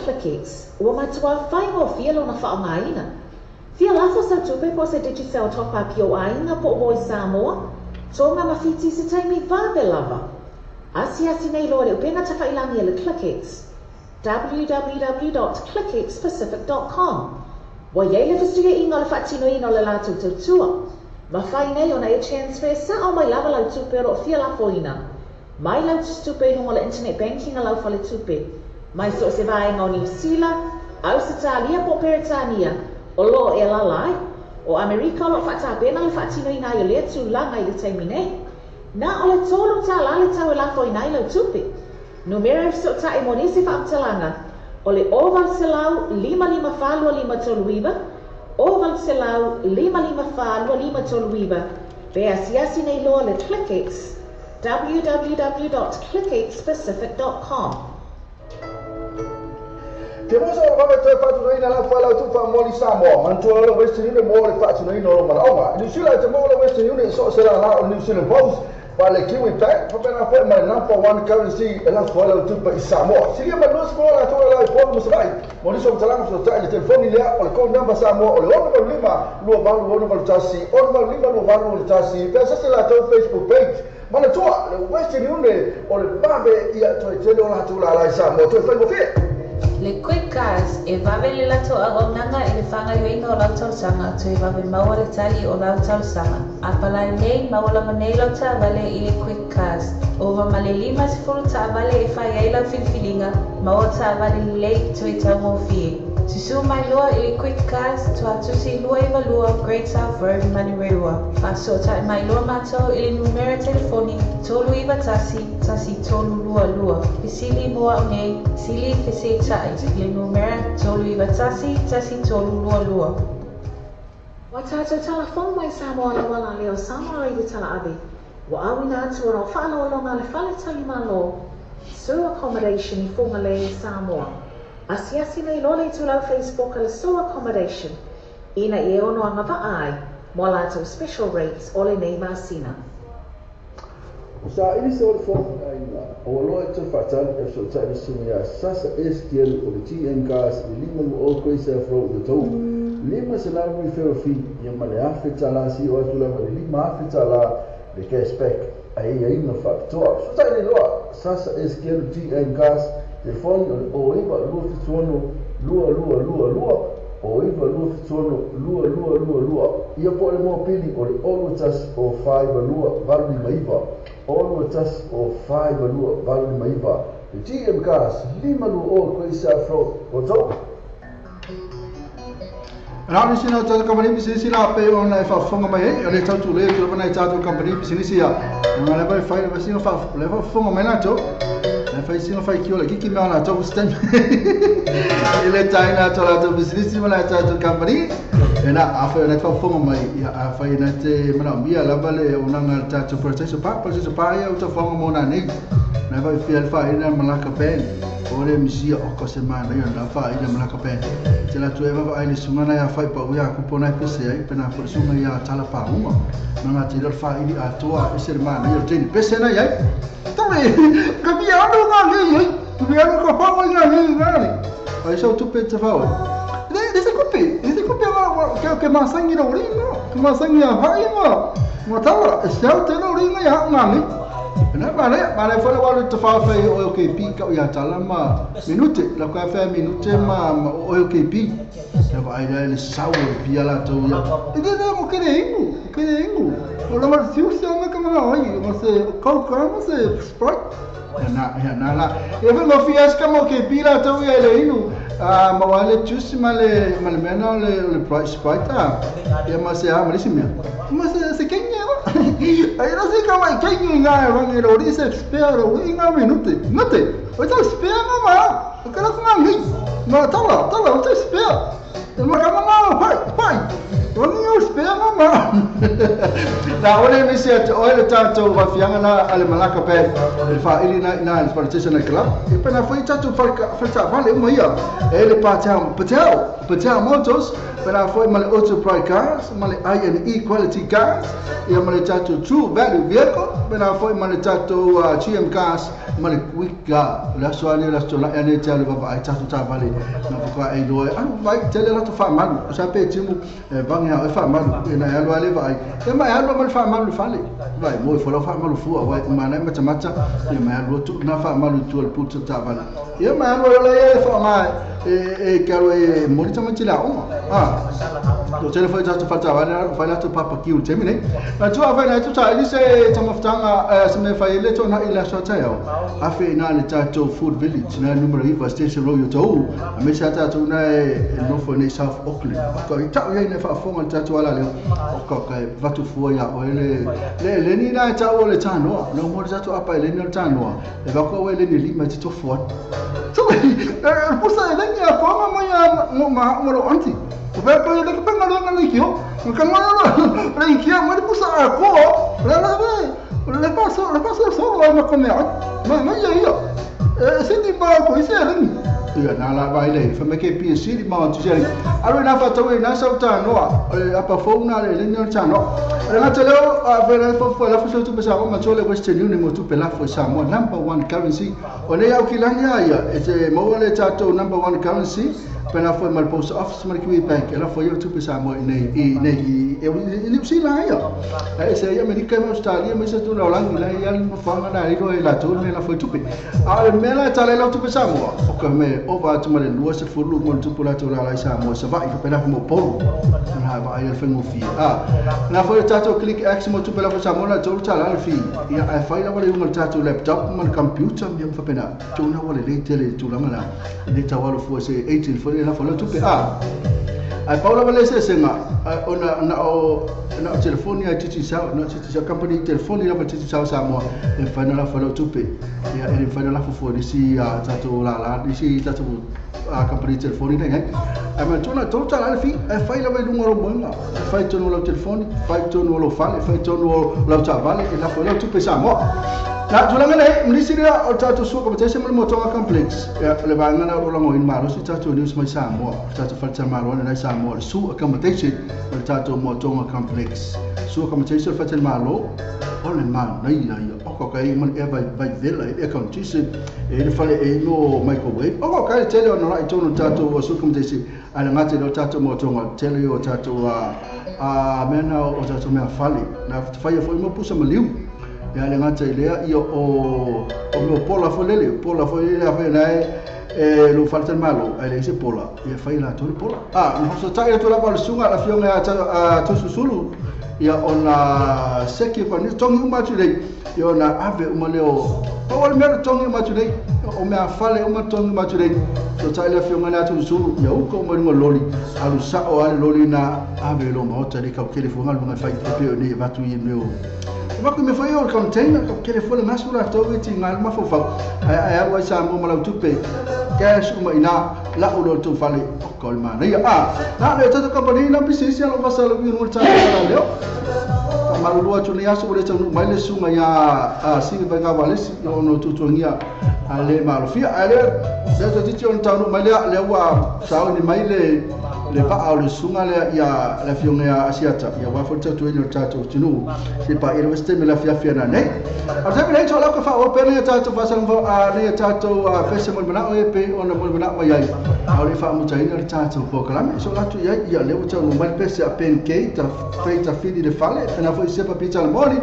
S4: Clickies, ua matua whaingo whialo na whaongaina. Whia lafo sa tupe po se digital top up yo ainga po o Samoa, so ngā mawhiti se taimi vāwe lava. Asi nei loa le upenga ta whailangi e le Clickies. www.clickexpacific.com Wa iei le whasuia inga le whaatino ino le lātou tautua. Ma whai nei o na e transfer sa o mai lava lau tupe ro whia lafo ina. Mai lau tupe hongo le internet banking a lau whale tupe. Mai so se vaenga o New Zealand, Australia po Peritania, o lo e lalai, o Amerika o lo whatapena le whatino ina i lea tu langa i le taimine. Na o le tolu ta la le tau e lafo ina i lau tupi. Numera so ta e monisi whaamtalanga, o le oval selau 555 toluiba, oval selau 555 toluiba, pe asiasi nei loa le ClickX, www.clickxpacific.com.
S2: Te mosa o mame te patu nei na fa la tu fa moli Samoa, man tu lo Western Union mo le patu nei no ma oma. Ni sila te mo le Western Union so sera la o New Zealand Post, pa le Kiwi Bank, fa bena fa ma number 1 currency e la fa la tu pa Samoa. Silia ma no mo la tu la po mo sai. Mo ni so talanga so ta le telefoni le o le code number Samoa o le 1 lo valu 1 tasi, 1 lo valu tasi. Pe sa la tu Facebook page. Mana tua le Western Union o le babe ia to te lo la tu la Samoa. Tu fa mo fie.
S5: Le quick cars e vavele lato agonanga e le whanga yuinga o lau tausanga tu e vawe maua le tali o lau tausanga. A palai nei mawala manei lau ta vale i le quick cars. O va male 5 ta vale e whai ei lau filfilinga maua ta vale lei tu e tau mo fie. Susu mai loa i le quick cars tu atusi lua i valua Great South Road Manireua. Paso ta e mai loa matou i le numera telefoni tolu iwa tasi tolu lua. Pisili moa o nei, sili fese tai. Le numera tolu iwa tasi tolu lua.
S4: Wa tātou telefon mai Samoa la wala leo Samoa i te tala abe. Wa awina atu o whaalo longa le whale tali malo. So accommodation I forma le Samoa. Asiasi nei lole tu lau Facebook le so accommodation. Ina I ono anga ai. Mo lātou special rates o le nei masina.
S1: Sa ini se o le fono ina o lo e te fatal e so ta isi ya sasa STL o le TN gas I lima o ko se afro de to lima se la mi ferofi ya male afe talasi o tu la male lima afe tala de cashback ai no factor so ta ni lo sasa STL TN gas telefone o iba lu fitsono lua o iva lu fitsono lua ia po le mo pili o le olutas o 5 lua valmi maiva Ono tas o 5 lua valu maiva. Le TM gas 5 lua o ko isa fro. Oto.
S2: Rani sina tata company business la pe ona fa fonga mai e le tatu le tu bana tata company business ya. Na le vai fai le sina fa le fa fonga mai na to. Le fai sina fa ki ola ki me ona to stand. Ele taina to la to business bana tata company. Ena afa na fa fonga mai ya afa na te mana mia la vale ona na tata processo pa ya uta fonga mona nei. Na vai fi alfa ina malaka pen. Ore misia o ko semana ia na fa ina malaka pen. Te la tu eva ai le sumana ya fai pa uia ku pona pese ai pena por suma ya tala pa uma. Nanga te la fa ili atoa ese mana ia teni pese na ia. Tome ka mi ando nga nei. Tu mi ando ko pa nga nei ngani. Ai so tu pe te fa. Ese kopi wa ke masangi no ringa. Ke masangi ya vai nga. Motala ese te no ringa ya ngani. Na mare foi o te fa fai o ke pi ka ia tala ma minute la ka fa minute ma o ke pi na vai le sau pi ala to ia e de mo ke ingu o la mar siu se nga ka ma ai mo se ka se sprite na la e ve lo fias ka mo ke pi la to ia le inu ma wale juice male mena le price sprite e ma se ha malissimo ma se kenya ai não sei como é que ninguém vai ir ali se espera o ninguém minute o tá espera mama o cara com alguém mas tá lá o tá espera mas mama pai o ninguém espera mama da olha me se olha tanto vai fianga na ale malaka pé ele fa ele na participation na club e pena foi tanto falta vale uma ia ele patel motos pena foi mal auto pride cars mal INE quality cars e mal tanto true value vehicle pena foi mal tanto GM cars mal quick car la soalnya la stola ene tele baba ai tanto ta vale na ko ai do vai tele la to fa mal sa pe timu bang fa mal ina ya lo ale vai e ma ya lo mal fa mal fale vai mo fo lo fa mal fu vai ma na mata e ma ya lo tu na fa mal tu al put ta vale e ma ya lo la ya fa ma e caro e morita ma tila o tele foi tanto falta vai lá tu papa ki o termine na tu vai na tu ta ele se tamo ftanga se me fai le to na ila so ta yo afe na le tato food village na numero iva station road to a me sa tato na no for ne South Auckland ko ta ye ne fa fonga tato ala le ko ka vatu fo ya o le ni na ta o le tano no mo tato apa le ni tano e va ko le ni lima to fo so pusa le ni ko ma ya mo lo anti o ve ko le ko penga lo na kio ko ngalo le kio mo pusa ko le paso solo ma come ma io senti ma poi sei io na la vai lei fa me che PC di ma tu sei allora na fatto na sauta no a pa fona le non c'ha no ragazzi leo a vera po la fuso tu pensavo ma c'ho le Western Union mo tu per la fusa mo number 1 currency o ne au kilanga ya e mo le tato number 1 currency pena foi mal post office mar qui bank ela foi tu pensavo nei e si la io se io america e australia mi se tu no lang la ya mo fa na io la tu ne la foi tu pe a me la tale la tu pensavo o come over to my lua se for lu mo tu pula tu la sa mo sa vai pena mo polo na va il fengo fi na foi tato click x mo tu pela sa mo la tu la fi ya ai fai la vale un tato laptop mo computer mi fa pena tu na vale le tele tu la mana de tawalo fo se 18 for la fa tu pe ai paula vale se senga ona na telefoni a titi sa na titi sa company telefoni la titi sa mo e fa na la fa tu pe ya e fa na la fo di si tato la di si tato a company telefoni dai ma tu na tu la fi e fai la vale numero buona fai tu no la telefoni fai tu no lo fale fai tu no la vale e la fa tu pe sa mo na tulanga nei mlisiria o tato su ko tese mo tonga complex le banga na ro lango in maro si tato news mai samo tato falta maro na samo su accommodation o tato mo tonga complex su accommodation falta maro o le man nei o ko kai mon e vai vela e condition e le fale e no microwave o ko kai tele no right tono tato su accommodation ala ngate no tato mo tonga tele o tato a mena o tato me fale na fai foi mo pusa maliu ya le ngata ile io o pola folele fa nai lo falta malo ai se pola e fai la to pola no so tai to la bal sunga la fionga a to susulu ya ona seki kwa ni tongi uma tule yo na ave uma leo o le mer tongi uma tule o me afale uma tongi uma tule so tai la fionga na to susulu ya uko mo ngo loli alu sa o ale loli na ave lo mo tali ka kele fo ngal mo fai pe ni va tu yino ma come foi o container che le fuori masura to ti ngal ma fo fa ai wa sa mo mala tupe cash uma ina la o to fale kol ma ria na le to company na business ya lo pasa lo bi no ta leo ma lo tu ni aso le tonu mai le sunga ya singa ba ga vale si no tu ngia ale ma lo fia ale le to ti on ta no mai le wa sa ni mai le pa au le sunga le ya la fionga ya asiata ya wa fo tu ni ta to tinu se pa iro ste me la fia na nei a se me to la ko fa o pe ne ta to fa sang fo ne ta to fese mo bana o e pe ona mo bana ma yai au le fa mo ta ina ta to po kala me so la tu ya le o ta no mal pese a pen ke ta fe ta fidi de fale na fo se pa pizza al moni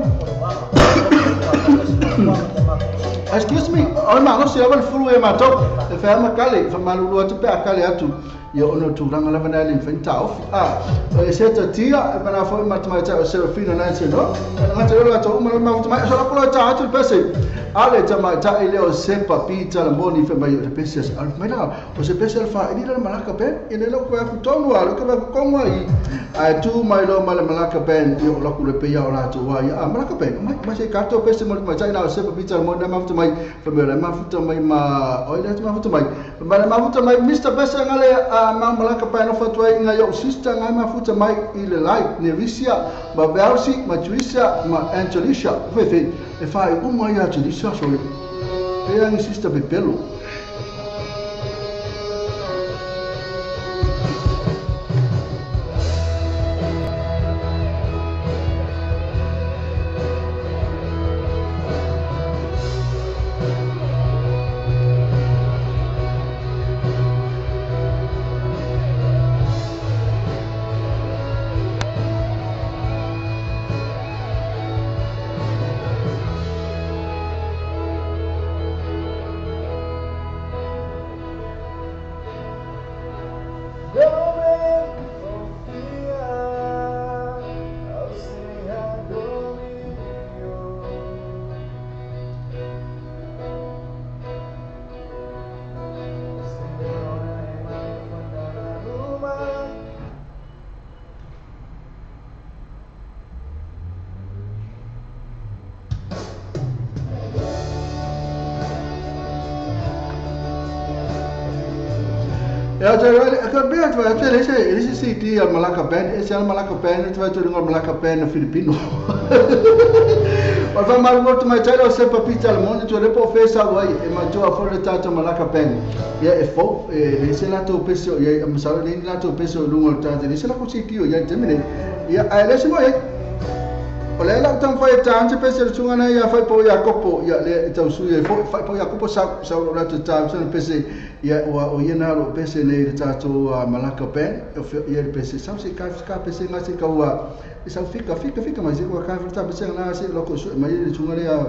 S2: excuse me o ma no se va il fulu e ma to e fa ma kale fa malulu atu pe akale atu yo ono tu ranga la vanali infantao e seta tia bana fo matematica o serafina na se no na te lo to uma matematica so la polo ta atu pese ale tama ta ile o sepa pizza la moni fe mai o pese al mena o se pese al fa ile la malaka pen ile lo ko ku tonu alo ke ba ko mai ai tu mai lo mala malaka pen yo lo ku le pe ya la tu wa ya malaka pen ma se karto pese mo ma china o sepa pizza mo na mafuta mai fe me la mafuta mai ma o ile mafuta mai ma mafuta mai Mr. Pese ngale ma malaka pen no fatwa inga yo sister ngai mafuta mai ile live Nerisia ma Belsi ma Juisia ma Angelisha fe e fai uma ya Juisia so e a sister be pelo Ya akan biar tu aja lesi city Malacca band, Asian Malacca band tu aja dengan Malacca band Filipino. Kalau malu tu macam ada siapa pizza lemon tu ada profesor wai, macam apa ada tahu Malacca band. Ya efo, lesi lah tu peso, ya misalnya ni lah tu peso lungo tu jadi lesi lah ku city ya jadi ya lesi mo ya. Oleh lah tang fai tang peso sungai ya fai po ya kopo ya le tahu suya fai po ya kopo sa lah tu tahu sana peso. Ya o yena ro pese nei tato Malacca pen ya pese sam se ka pese ngasi ka wa isa fica mas eu ka fa pese na se lo ko su mai de chunga ya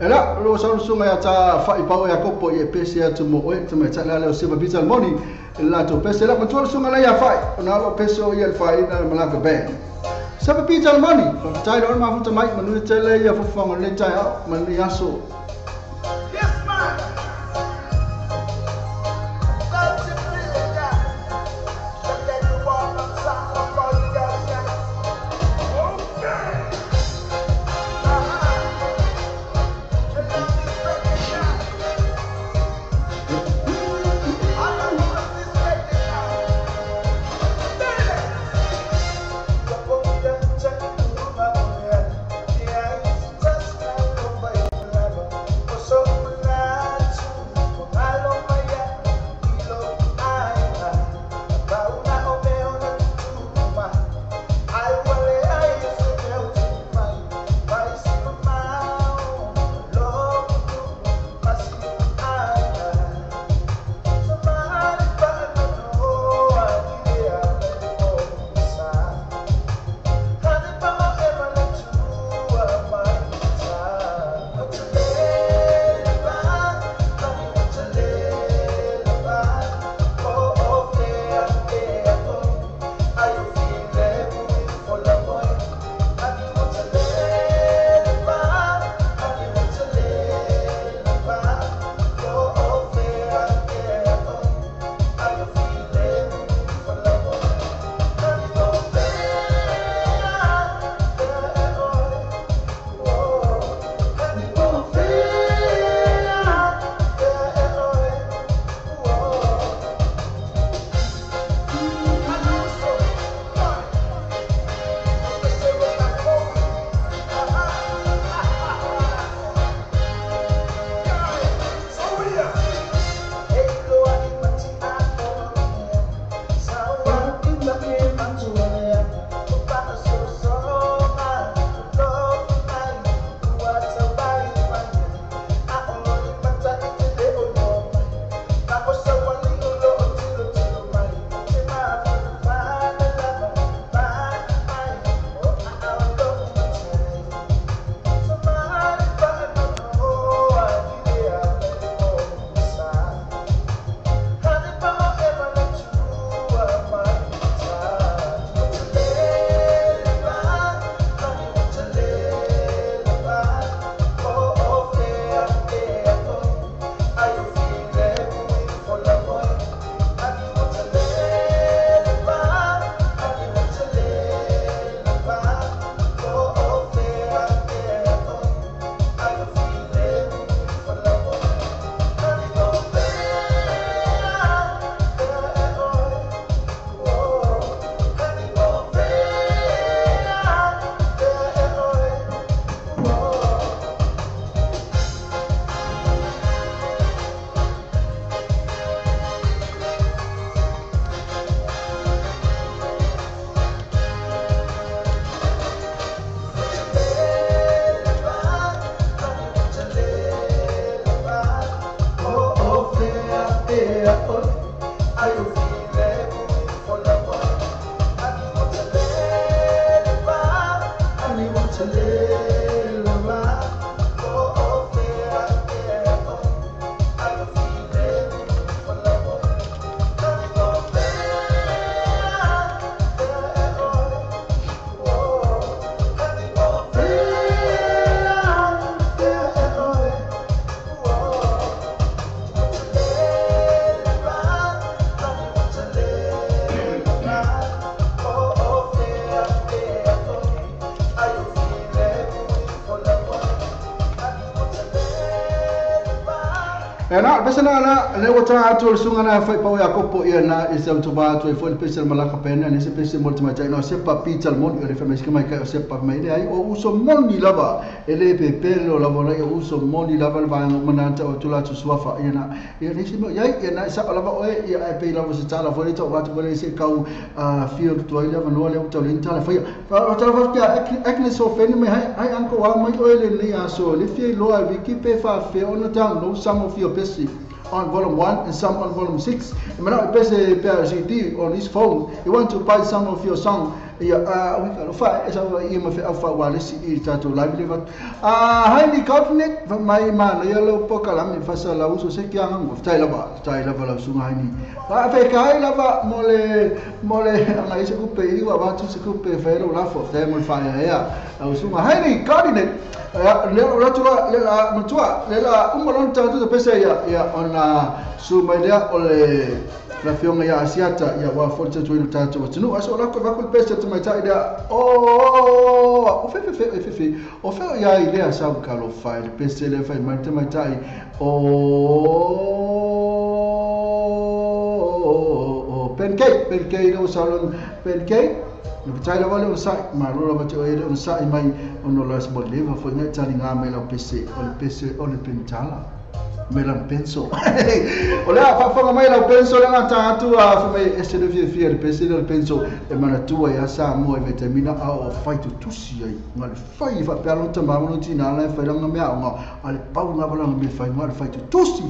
S2: Ela lo sunga ya ta fai pau ya kopo ye pese ya tu mo e tu me tala le se babita moni la to pese la control sunga la ya fai na lo peso ye fai na Malacca band se babita moni tai do ma futa mai manu tele ya fu fanga le tai manu ya so Ena besa na le wata atu sunga na fai pau ya kopo ia na isa utuba atu e foi pesa malaka pena ni se pesa mo tuma tai no se pa pizza mon e refa meski mai ka se pa mai ai o uso moni lava ele pe pelo lava na uso moni lava va no mananta o tula tu swafa ia na ia risi mo ia na sa lava o ia e pe lava se tala foi to watu bele se kau fio tu ia no le uto le tala foi fa tala fa ekne so feni me hai anko wa mai o ele ni aso le fie lo al viki pe fa fe on ta no some of your on volume 1 and some on volume 6. And when I press CD on his phone, you want to buy some of your song. We can find so alpha walisi to live live. Highly coordinate from my man, yellow pocalam, Fasala, also sekiang of Tailaba, Tailaba Sumani. I lava mole, and I should pay you about to scoop a fellow laugh of them will fire here. I was highly coordinate. Lela umalon tatu de pesa ya ona sumalia ole la fiona ya asiata ya wa forte tu tatu watunu aso la ko bakul pesa tu mai taida o fe ya ile asa kalo file pesa le file mai tai o pancake no salon pancake. If I tell you site, my rule of it on site, my on the last body liver for net telling our mail of PC on the pentala. Melan pencil. Ola fa mail of pencil and tatu for me instead of fear the pencil pencil e manatua ya sa mo vitamina A o fight to see mal fai fa per non tamba non ti na la fa la mia ma al pau na bala me fai mal fight to see.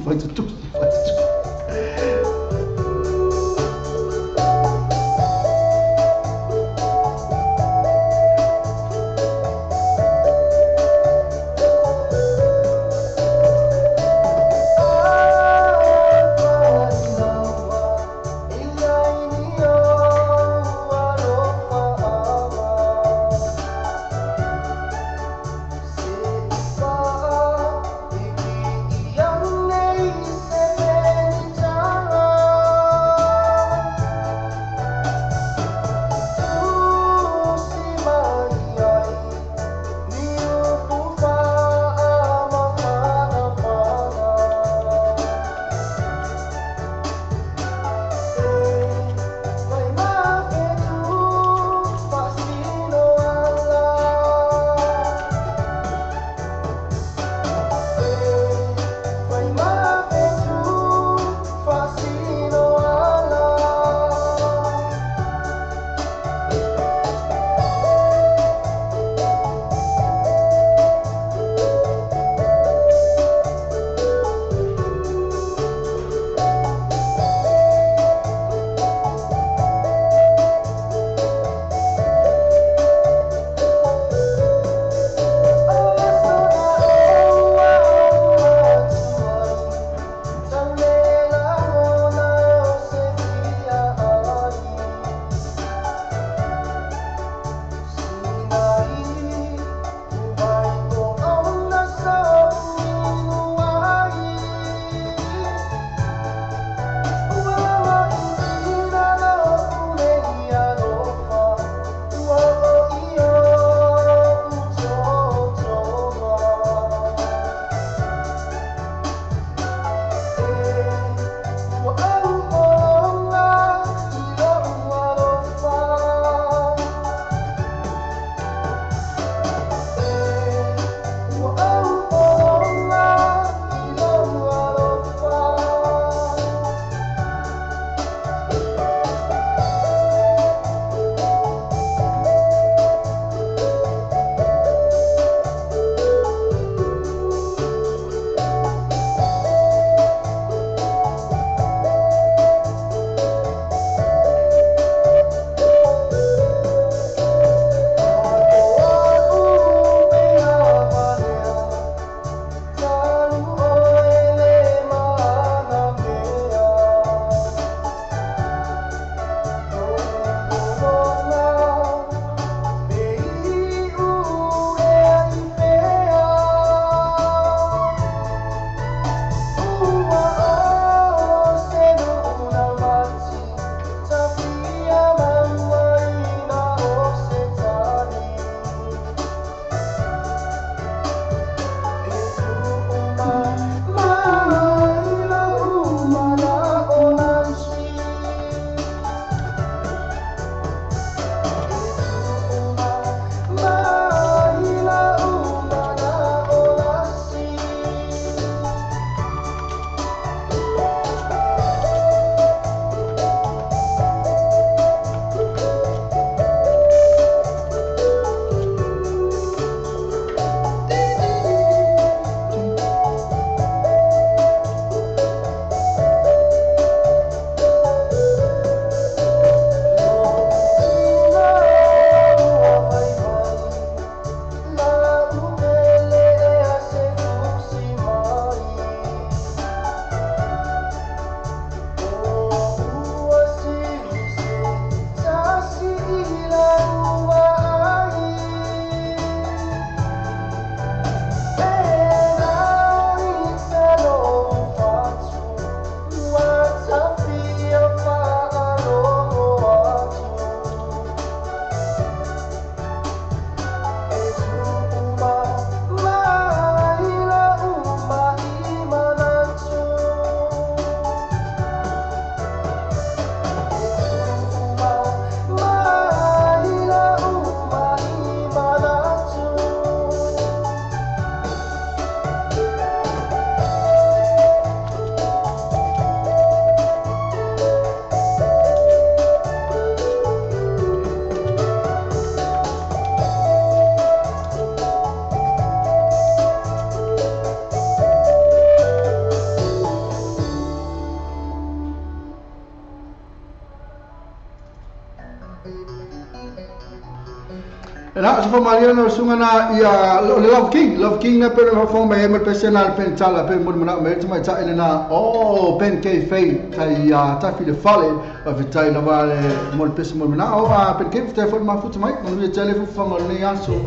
S2: Na so Mariano sungana ia Love King na pero ho me me personal pen tala pen mo na me tuma ta elena oh pen ke fei tai ta fi de fale of tai na vale mo pes mo na o pen ke te fo ma futu mai mo ia tele fu fa ni aso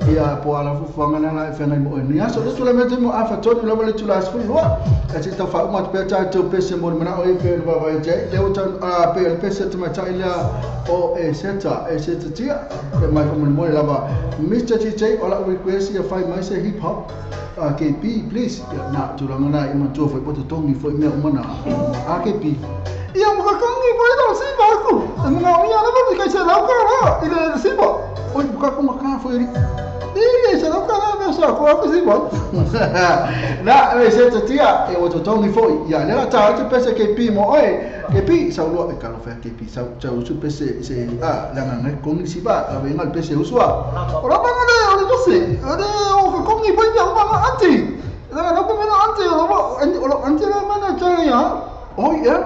S2: ia po ala fu fa na fe na mo ni aso so le mete mo afa to le vale tula sfu lo e ti ta fa mo pe ta to pes mo na o pe va va je le o ta pe pes tuma ta ila o e seta tia e mai mo lava Mr. TJ ola request ia fai mai se hip hop KP please na turanga na ima to foi poto tongi foi me mana KP ia mo ka kongi foi do si ba ku nga ia na ba ka se la ka na ile si ba oi buka ko maka foi se la ka na sa ko si ba na e se tia e o to tongi foi ia le ta te pese KP mo oi KP sa lo e ka lo fa KP sa su pese se la nga kongi si ba la venga el pese usua ora ba no no sé o kongi foi ya ma anti la no come no anti o anti la mana cha ya oi ya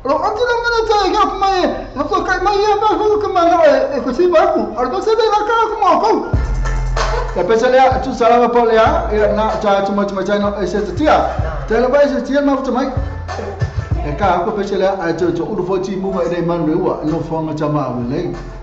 S2: lo anti la mana cha ya mai no so kai mai ya ba ko kuma no e così ba ku ardo se de la cara como ko la pese le tu sala ba le ya na cha tu ma cha no e se tia te la ba se tia ma tu mai e ka ko pese le a to u fo ti mu mai dai man re wa no fo nga cha ma wi le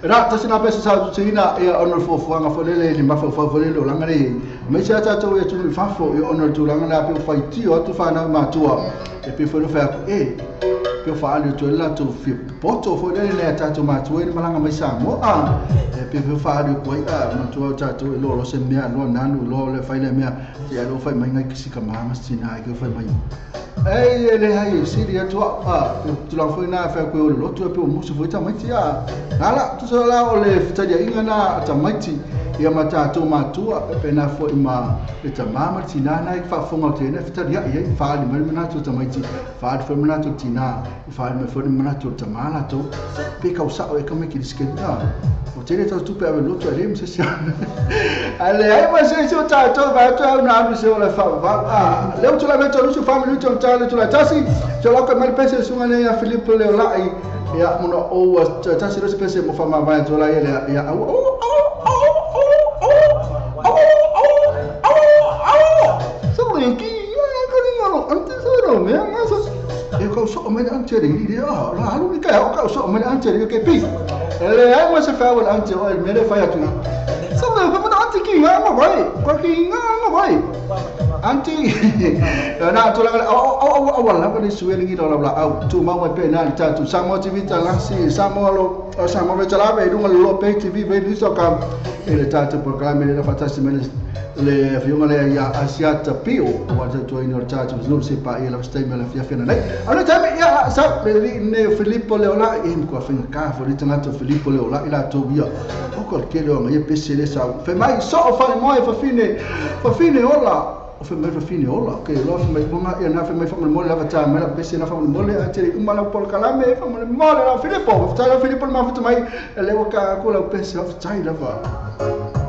S2: Ra ta sina pesa sa tsina e ono fo fo nga fo le ma fo fo le lo langa le me sa ta to e tu fa fo e ono tu langa na pe fa ti o tu fa na ma tua e pe fo no fa e pe fa ale to la to fi poto fo le ta to ma tu e malanga mai sa mo a e pe fa ale ko a ma tu ta to lo se me lo nanu lo le fa le me ya lo fa mai ngai kisika ma sina ke fa mai ei le hai siri tu a tu la foi na fa ko lo tu pe mo se foi ta mai ti a ala tu so la o le fita dia inga na ta mai ti ia mata to ma tu a pe na foi ma le ta mama ti na na fa fonga te na fita dia ia fa le mai na tu ta mai ti fa fa na tu ti na fa me foi na tu ta mala to pe ka usa o e come ki ske na o te le ta tu pe ave lo tu a rem se sia ale ai ma se ta to va to na no se o le fa va le tu la veto lu su family tu tale tu la tasi so la ko mal pese sunga ne ya Filippo le lai ya mono o tasi ro pese mo fama va to la ya so mo ki ya ko ni mo ante so no me nga so e ko so me ante ri di la lu ni ka so me ante ri ke pi le ai mo se fa wal ante o me le fa ya tu so me fa ante ki nga mo vai ko ki nga mo vai anti na tu la awal la ni suwe ngi la la au tu ma pe na ta tu SAMOATV TALA'LASI SAMOATV TALA'LASI dunga lo pe TV ve ni so kam ele ta tu programma le fantastico le fiuma le ya asiata pio wa tu in ta tu no se pa ele stai me la fia fena nei ana ta ya sa ne Filippo Leola in qua fin ka fo ritanato Filippo Leola ila to via o col che lo ngai pesse le sa fe mai so fa mo fa fine ola o fe mai fa fine ola che lo fa mai bunga e na fe mai fa mo la ta me la pesse na fa mo le ate un mala por calame fa mo la Filippo fa Filippo ma fa mai le wa ka ko la pesse fa tai la va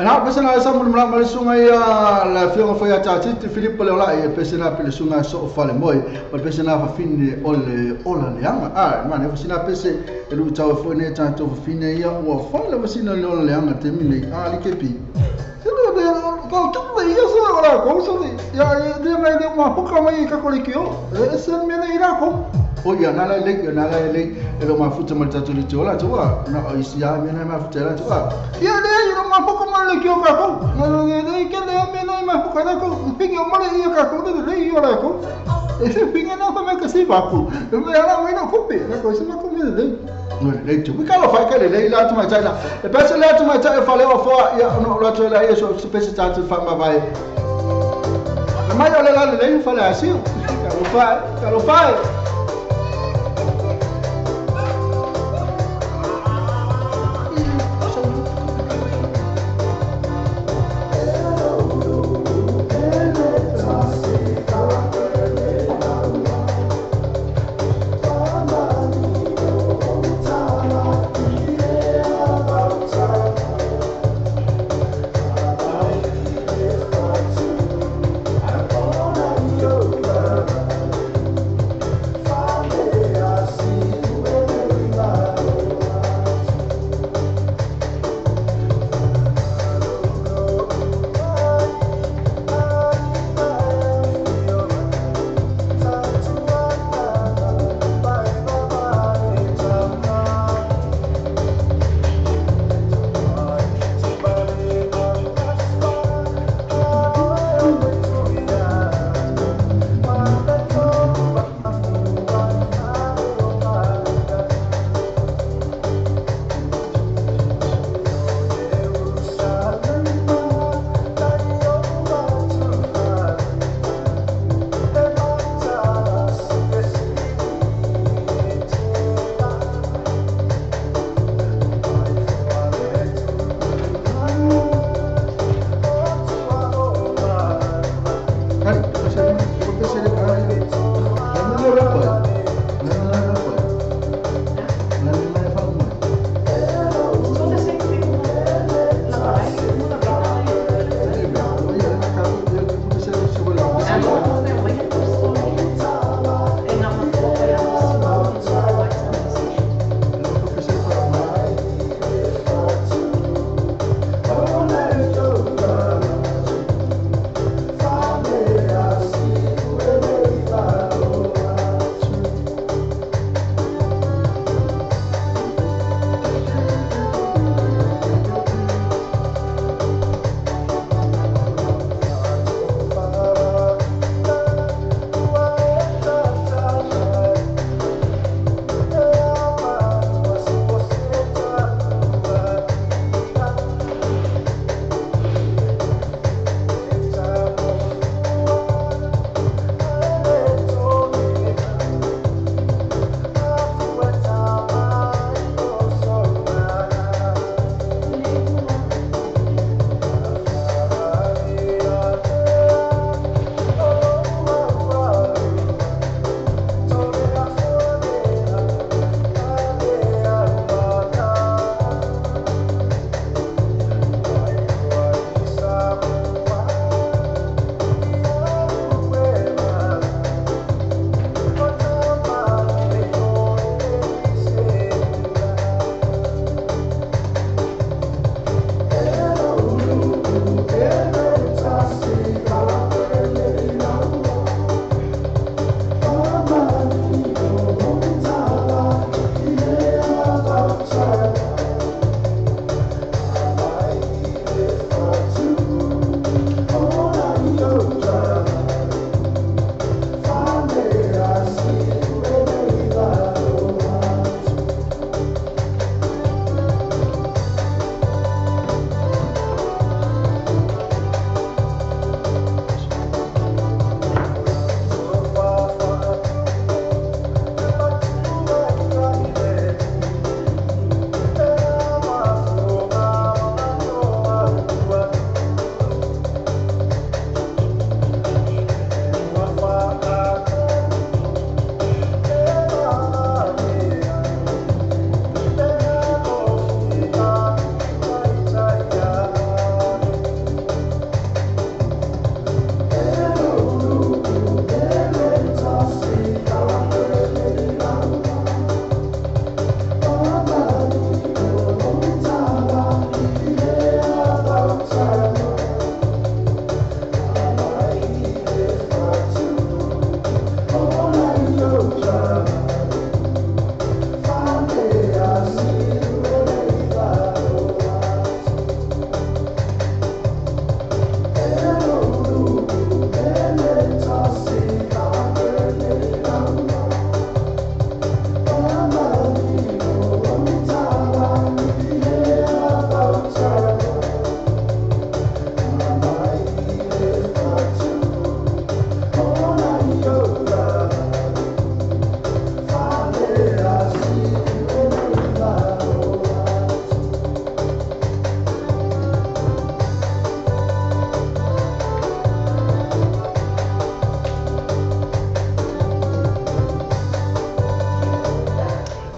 S2: Ana pesa na sa mun mala sunga ia la fiona foi a tati te Filippo le ola e pesa na pele sunga so fale moi ma pesa na fa fine ole ola le anga ma ne pesa na pesa e lu tau foi ne tanto fine ia o fale ma sina le ola le anga te mini li kepi sino de ko tu ia so ora ko so ya de mai de ma poka mai ka kolikio e sen me ne ira ko o ia nala le e lo mafuta mal tatu le tola toa na o isia me na mafuta la toa ia le iro ma poka mal le kio ka ko no ne ke le me na ma poka na ko pingi o male ia ka ko de le ia la ko e se pingi na fa me ka si ba ku me ala me na ko pe na ko se na ko me le no le tu ka lo fa ka le la tu ma tala e pesa le tu ma tala fa le o fa ia no la tu la ia so se pesa tatu fa ma vai ma io le fa la si ka lo fa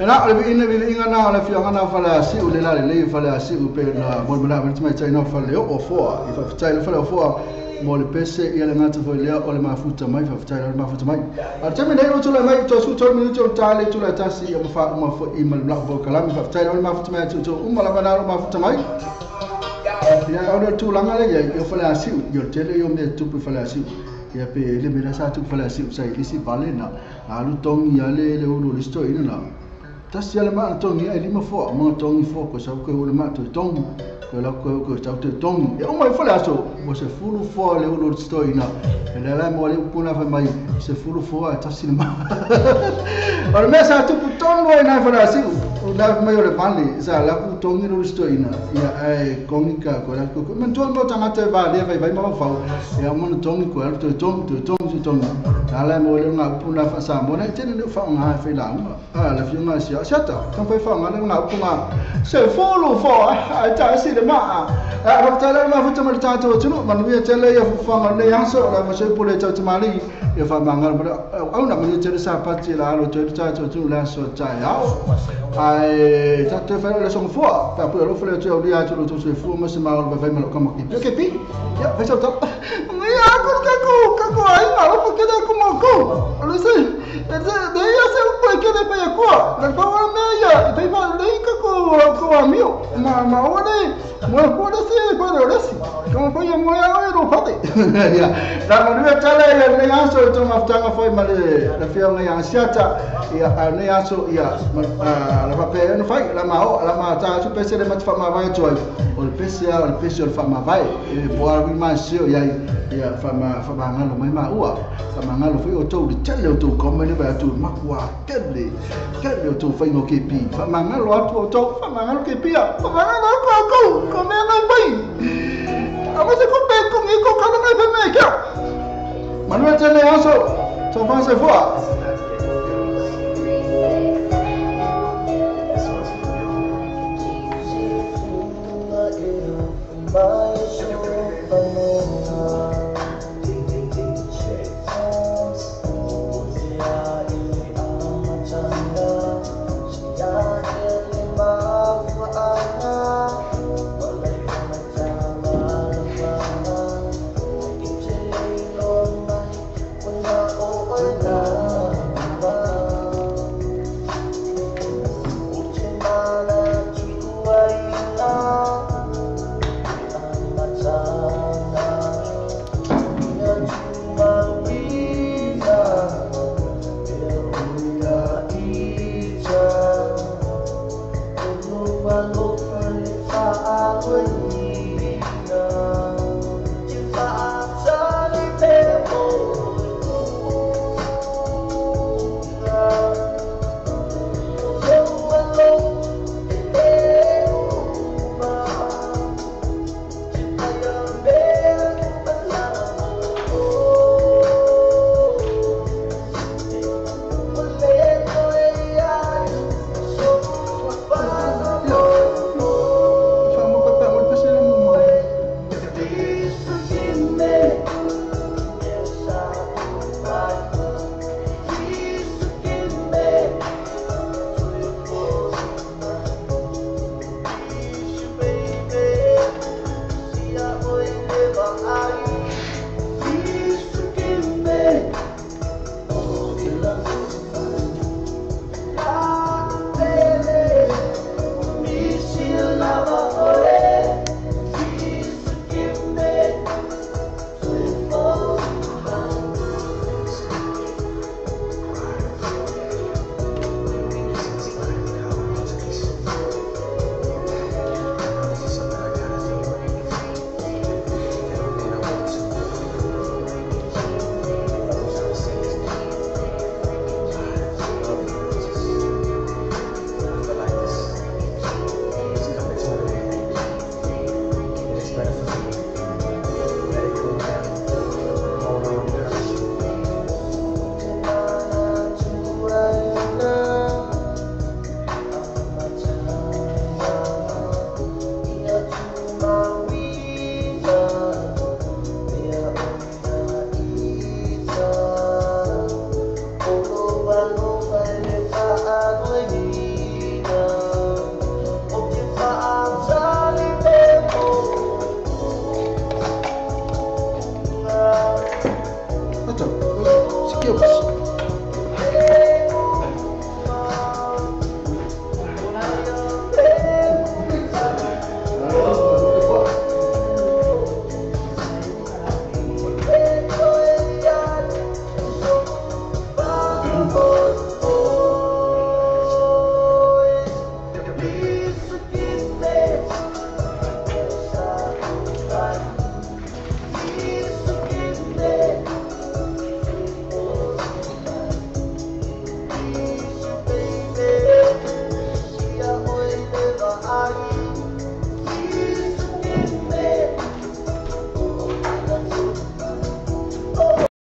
S2: Ena le ina vile inga na le fia ngana fala si u le la le fala si u pe na mo na me mai tsai na fala o fo I fa tsai le fala fo mo le pese ia le ngata foi le o le mafuta mai fa tsai le mafuta mai a teme nei o tula mai to su to minuto o tale tula tasi ia fa ma fo I mal black ball kala fa tsai le mafuta mai to uma la bana o mafuta mai ia o le tu langa le ia fala si io tele io me tu fala si ia pe le me sa tu fala si sai isi balena a lu tongi ia le o lo sto ina na tasi ala ma tongi ai lima fo ma tongi fo ko sa ko le ma to tongi ko la ko sa to tongi e o mai fala so mo se fulu fo le o sto ina e la mo le puna fa mai se fulu fo a tasi ma ora me sa tu tongi ai na fala si o la mai o le pali sa la ku tongi o sto ina ia ai konika ko la ko men to no tanga te va le vai ma fa e mo no tongi ko la to tongi ala mo le nga puna fa sa mo na tene no fa nga fa la a la fi nga sia sata kan fa nga nga puna se folo fo a ta si le ma a ro ta le ma fu tama ta to tuno man wi tele ya fa nga le yang so la ma se pole ta mali ya fa nga au na mo tele sa pa ti la lo to ta to tu la so ta ya ai ta te fa le son fo pa pu lo fa le to dia to to se fu ma se ma va ma lo ka ma ki ke pi ya fa so ta ya ko ai ma lo ke da ko mo ko lo se de ya se un po ke de pa ya ko la ba wa me ya te va le ko amigo ma ora mo ko de se ko de si como pa ya mo ya ro pa de ya la mo ni tele ya le ya so to ma tanga foi ma le la fia nga ya siata ya ne ya so ya la pa pe no fai la ma ta su pese de ma fa ma vai to o pese o fa ma vai e po ar vi ma sio ya fa ma ngalo mai ma ua fa ma ngalo foi o to de tele o to come ne va to ma kwa tele o to fai no ke pi fa ma ngalo atu o to fa ma ngalo ke pi fa ma ngalo ko come na pai a você compra comigo com cada mais bem aqui mas não é tele aso to fa se fo
S3: Bye.